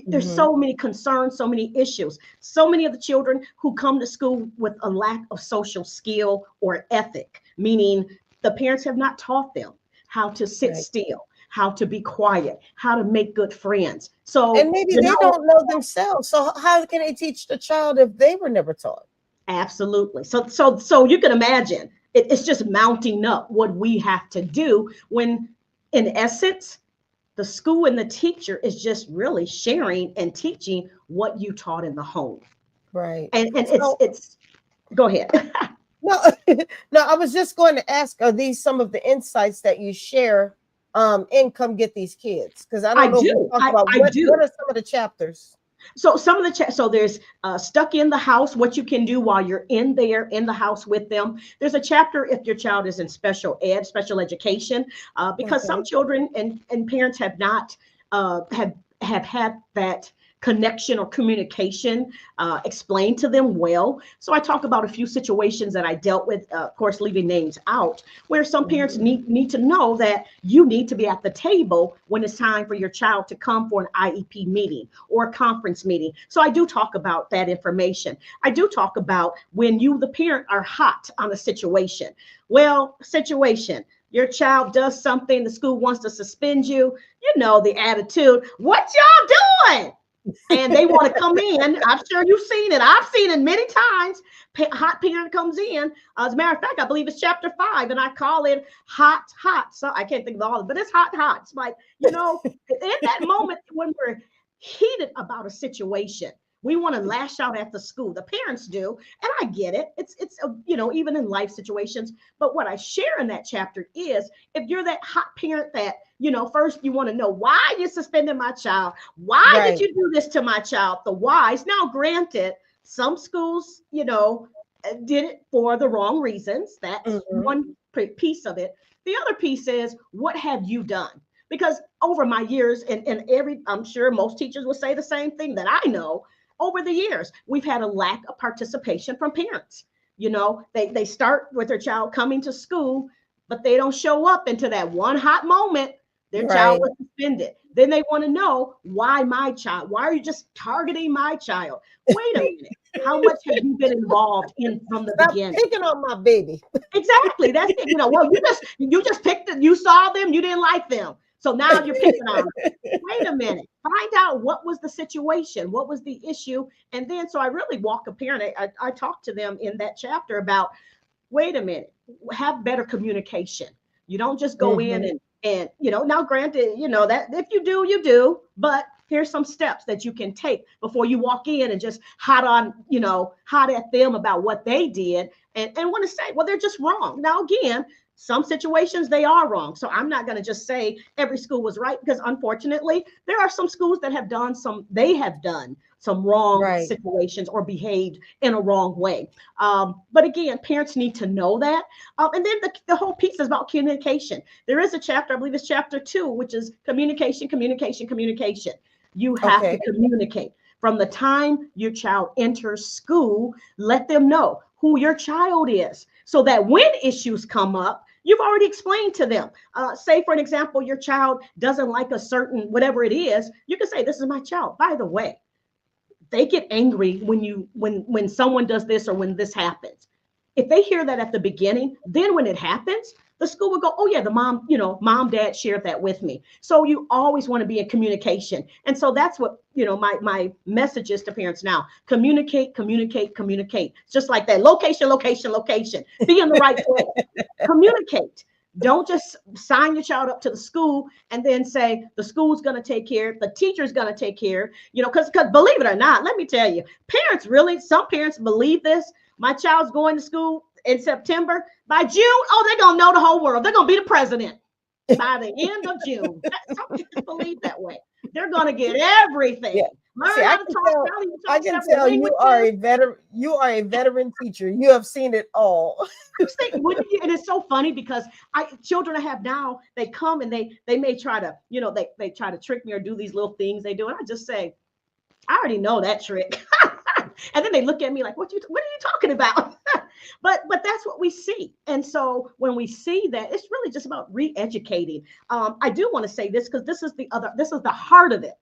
There's so many concerns, so many issues. So many of the children who come to school with a lack of social skill or ethic, meaning the parents have not taught them how to sit still, how to be quiet, how to make good friends. So, and maybe they don't know themselves. So how can they teach the child if they were never taught? Absolutely. So you can imagine it's just mounting up what we have to do when, in essence, the school and the teacher is just really sharing and teaching what you taught in the home. Right. And it's go ahead. No, I was just going to ask, are these some of the insights that you share in Come Get These Kids? Because I don't know if you talk about what are some of the chapters? So some of the so there's Stuck in the House, what you can do while you're in the house with them. There's a chapter if your child is in special education, because some children and parents have not have had that connection or communication explained to them well. So I talk about a few situations that I dealt with, of course, leaving names out, where some parents need to know that you need to be at the table when it's time for your child to come for an IEP meeting or a conference meeting. So I do talk about that information. I do talk about when you, the parent, are hot on a situation. Well, situation. Your child does something, the school wants to suspend you, the attitude, what y'all doing? And they want to come in. I'm sure you've seen it. I've seen it many times. Hot parent comes in. As a matter of fact, I believe it's chapter 5, and I call it hot. So I can't think of all of it, but it's hot. It's like, in that moment when we're heated about a situation, we want to lash out at the school. The parents do, and I get it. It's even in life situations. But what I share in that chapter is, if you're that hot parent that, first you want to know why you suspended my child. Why did you do this to my child? The whys. Now, granted, some schools, did it for the wrong reasons. That's one piece of it. The other piece is, what have you done? Because over my years, and I'm sure most teachers will say the same thing that I know. Over the years, we've had a lack of participation from parents. They start with their child coming to school, but they don't show up into that one hot moment. Their child was suspended. Then they want to know, why my child? Why are you just targeting my child? Wait a minute. How much have you been involved in from the beginning? Picking on my baby. Exactly. That's it. Well, you just picked it. You saw them. You didn't like them. So now you're picking on them. Wait a minute. Find out what was the situation. What was the issue? And then, so I really walk a parent. I talk to them in that chapter about, wait a minute, have better communication. You don't just go in and And, now granted, that if you do, you do, but here's some steps that you can take before you walk in and just hot at them about what they did and want to say, well, they're just wrong. Now, again, some situations they are wrong. So I'm not going to just say every school was right, because unfortunately, there are some schools that have done some wrong situations or behaved in a wrong way. But again, parents need to know that. And then the whole piece is about communication. There is a chapter, I believe it's chapter 2, which is communication, communication, communication. You have to communicate. From the time your child enters school, let them know who your child is, so that when issues come up, you've already explained to them. Say, for an example, your child doesn't like a certain whatever it is. You can say, this is my child. By the way, they get angry when someone does this or when this happens. If they hear that at the beginning, then when it happens, the school will go, oh yeah, the mom, dad shared that with me. So you always want to be in communication. And so that's what, my message is to parents now. Communicate, communicate, communicate. Just like that. Location, location, location. Be in the right place. Communicate. Don't just sign your child up to the school and then say the school's going to take care, the teacher's going to take care, because believe it or not, let me tell you, some parents believe this. My child's going to school in September. By June, they're going to know the whole world. They're going to be the president by the end of June. Some parents believe that way. They're going to get everything. Yeah. Learn See, how to talk. I can tell you are a veteran. You are a veteran teacher. You have seen it all. And it's so funny because children I have now, they come and they may try to, they try to trick me or do these little things they do. And I just say, I already know that trick. And then they look at me like, what are you talking about? But that's what we see. And so when we see that, it's really just about re-educating. I do want to say this because this is the heart of it.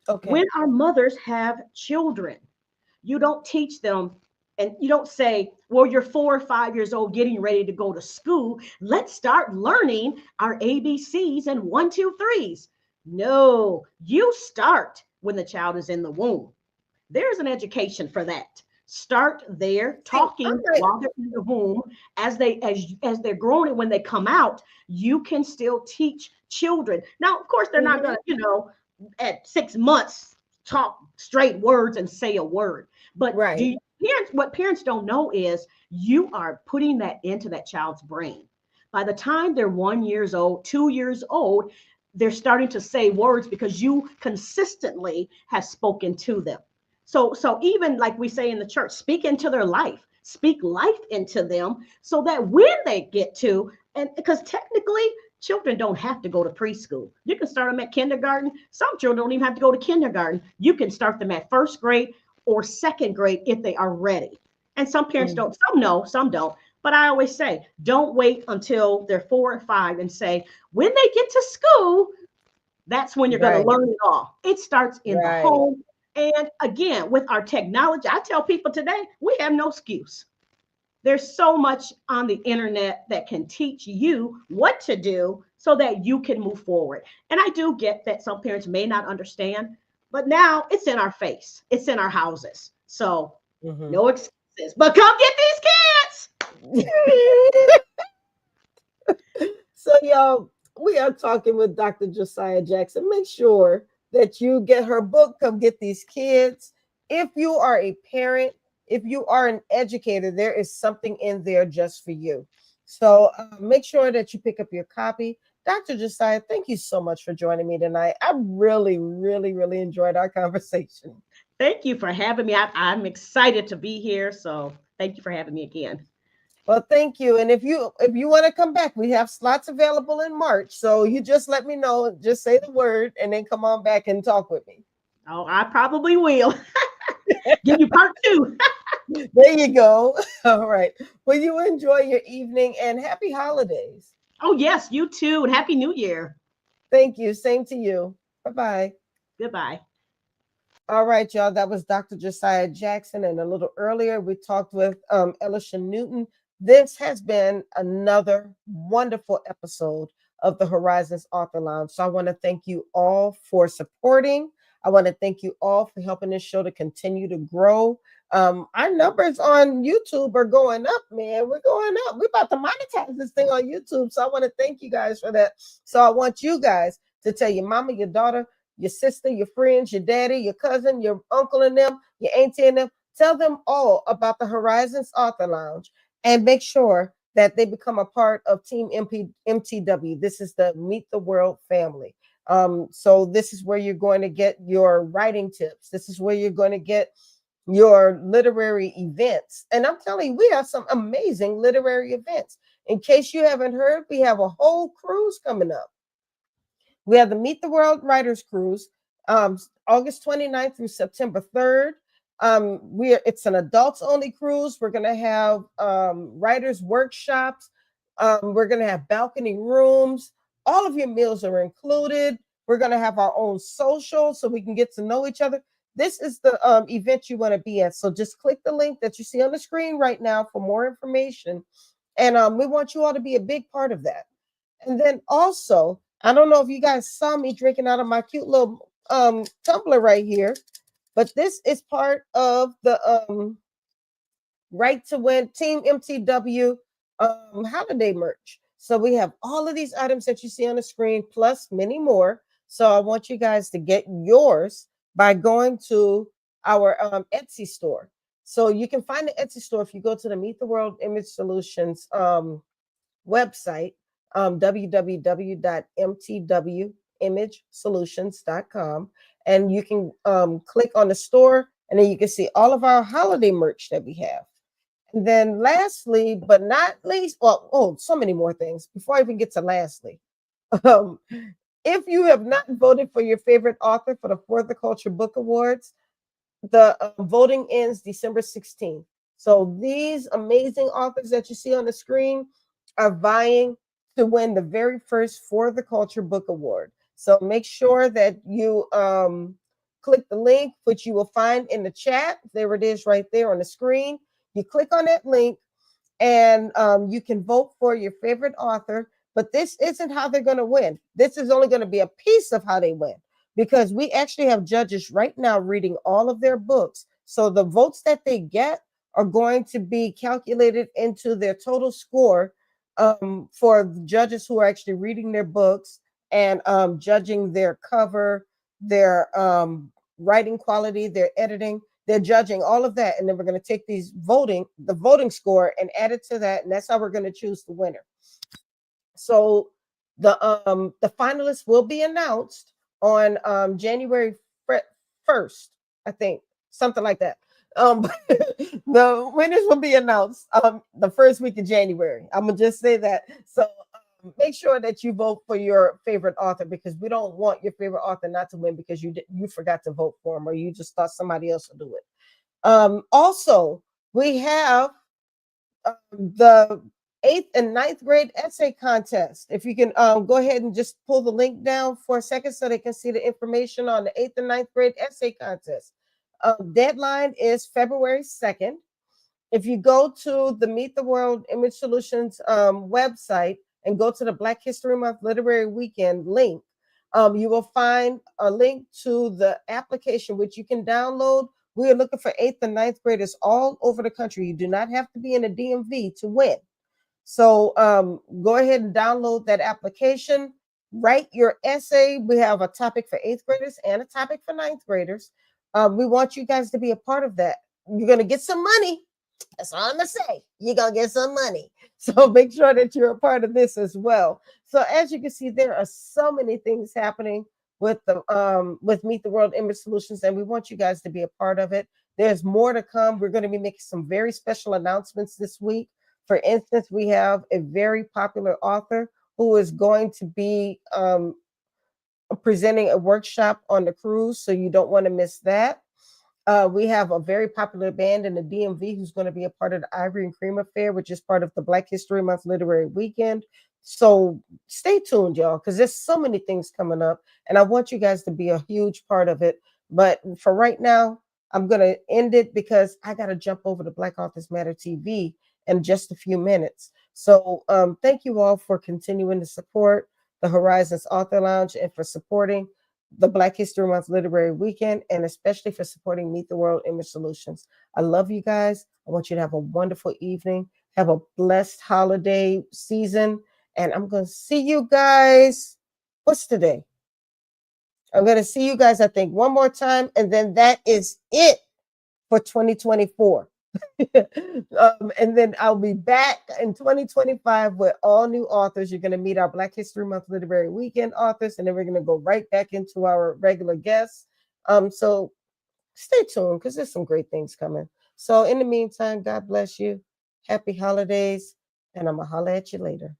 Okay. When our mothers have children, you don't teach them and you don't say, well, you're 4 or 5 years old getting ready to go to school. Let's start learning our ABCs and 1, 2, 3s. No, you start when the child is in the womb. There's an education for that. Start there talking while they're in the womb. As they're growing, and when they come out, you can still teach children. Now, of course, they're not going to, at 6 months, talk straight words and say a word. But what parents don't know is you are putting that into that child's brain. By the time they're 1 year old, 2 years old, they're starting to say words because you consistently have spoken to them. So even like we say in the church, speak into their life, speak life into them so that when they get to, and because technically children don't have to go to preschool. You can start them at kindergarten. Some children don't even have to go to kindergarten. You can start them at 1st grade or 2nd grade if they are ready. And some parents don't, some know, some don't. But I always say, don't wait until they're 4 or 5 and say, when they get to school, that's when you're going to learn it all. It starts in the home. And again, with our technology, I tell people today, we have no excuse. There's so much on the internet that can teach you what to do so that you can move forward. And I do get that some parents may not understand, but now it's in our face. It's in our houses. So no excuses, but come get these kids. So y'all, we are talking with Dr. Josiah Jackson. Make sure that you get her book, Come Get These Kids. If you are a parent, if you are an educator, there is something in there just for you. So make sure that you pick up your copy. Dr. Josiah, thank you so much for joining me tonight. I really, really, really enjoyed our conversation. Thank you for having me. I'm excited to be here. So thank you for having me again. Well, thank you. And if you want to come back, we have slots available in March. So you just let me know, just say the word and then come on back and talk with me. Oh, I probably will. Give you part 2. There you go. All right. Well, you enjoy your evening and happy holidays. Oh, yes, you too. And Happy New Year. Thank you. Same to you. Bye-bye. Goodbye. All right, y'all. That was Dr. Josiah Jackson. And a little earlier, we talked with Ellisha Newton. This has been another wonderful episode of the Horizons Author Lounge. So I want to thank you all for supporting. I want to thank you all for helping this show to continue to grow. Our numbers on YouTube are going up, man. We're going up. We're about to monetize this thing on YouTube. So I want to thank you guys for that. So I want you guys to tell your mama, your daughter, your sister, your friends, your daddy, your cousin, your uncle and them, your auntie and them. Tell them all about the Horizons Author Lounge and make sure that they become a part of Team MTW. This is the Meet the World family. So this is where you're going to get your writing tips. This is where you're going to get your literary events. And I'm telling you, we have some amazing literary events. In case you haven't heard, we have a whole cruise coming up. We have the Meet the World Writers Cruise, August 29th through September 3rd. It's an adults only cruise. We're going to have writers workshops. We're going to have balcony rooms. All of your meals are included. We're going to have our own social so we can get to know each other. This is the event you want to be at. So just click the link that you see on the screen right now for more information. And we want you all to be a big part of that. And then also, I don't know if you guys saw me drinking out of my cute little tumbler right here, but this is part of the Right to Win Team MTW holiday merch. So we have all of these items that you see on the screen, plus many more. So I want you guys to get yours by going to our Etsy store. So you can find the Etsy store if you go to the Meet the World Image Solutions website, www.mtwimagesolutions.com, and you can click on the store, and then you can see all of our holiday merch that we have. And then lastly, but not least, so many more things before I even get to lastly. If you have not voted for your favorite author for the For the Culture Book Awards, the voting ends December 16th. So these amazing authors that you see on the screen are vying to win the very first For the Culture Book Award. So make sure that you click the link, which you will find in the chat. There it is right there on the screen. You click on that link and you can vote for your favorite author. But this isn't how they're going to win. This is only going to be a piece of how they win, because we actually have judges right now reading all of their books. So the votes that they get are going to be calculated into their total score for the judges who are actually reading their books and judging their cover, their writing quality, their editing. They're judging all of that. And then we're going to take the voting score and add it to that. And that's how we're going to choose the winner. So the finalists will be announced on January 1st, I think, something like that. The winners will be announced the first week of January. I'm gonna just say that. So make sure that you vote for your favorite author, because we don't want your favorite author not to win because you forgot to vote for him, or you just thought somebody else would do it. Also, we have the 8th and 9th grade essay contest. If you can go ahead and just pull the link down for a second so they can see the information on the 8th and 9th grade essay contest. Deadline is February 2nd. If you go to the Meet the World Image Solutions website and go to the Black History Month Literary Weekend link, you will find a link to the application, which you can download. We are looking for 8th and 9th graders all over the country. You do not have to be in a DMV to win. So go ahead and download that application, write your essay. We have a topic for 8th graders and a topic for 9th graders. We want you guys to be a part of that. You're going to get some money. That's all I'm going to say. You're going to get some money. So make sure that you're a part of this as well. So as you can see, there are so many things happening with the with Meet the World Image Solutions, and we want you guys to be a part of it. There's more to come. We're going to be making some very special announcements this week. For instance, we have a very popular author who is going to be presenting a workshop on the cruise, so you don't want to miss that. We have a very popular band in the DMV who's going to be a part of the Ivory and Cream Affair, which is part of the Black History Month Literary Weekend. So stay tuned, y'all, because there's so many things coming up, and I want you guys to be a huge part of it. But for right now, I'm going to end it because I got to jump over to Black Authors Matter TV in just a few minutes. So thank you all for continuing to support the Horizons Author Lounge and for supporting the Black History Month Literary Weekend, and especially for supporting Meet the World Image Solutions. I love you guys. I want you to have a wonderful evening. Have a blessed holiday season. And I'm going to see you guys. What's today? I'm going to see you guys, I think, one more time. And then that is it for 2024. And then I'll be back in 2025 with all new authors. You're going to meet our Black History Month Literary Weekend authors, and then we're going to go right back into our regular guests. So stay tuned because there's some great things coming. So in the meantime, God bless you. Happy holidays, and I'm going to holler at you later.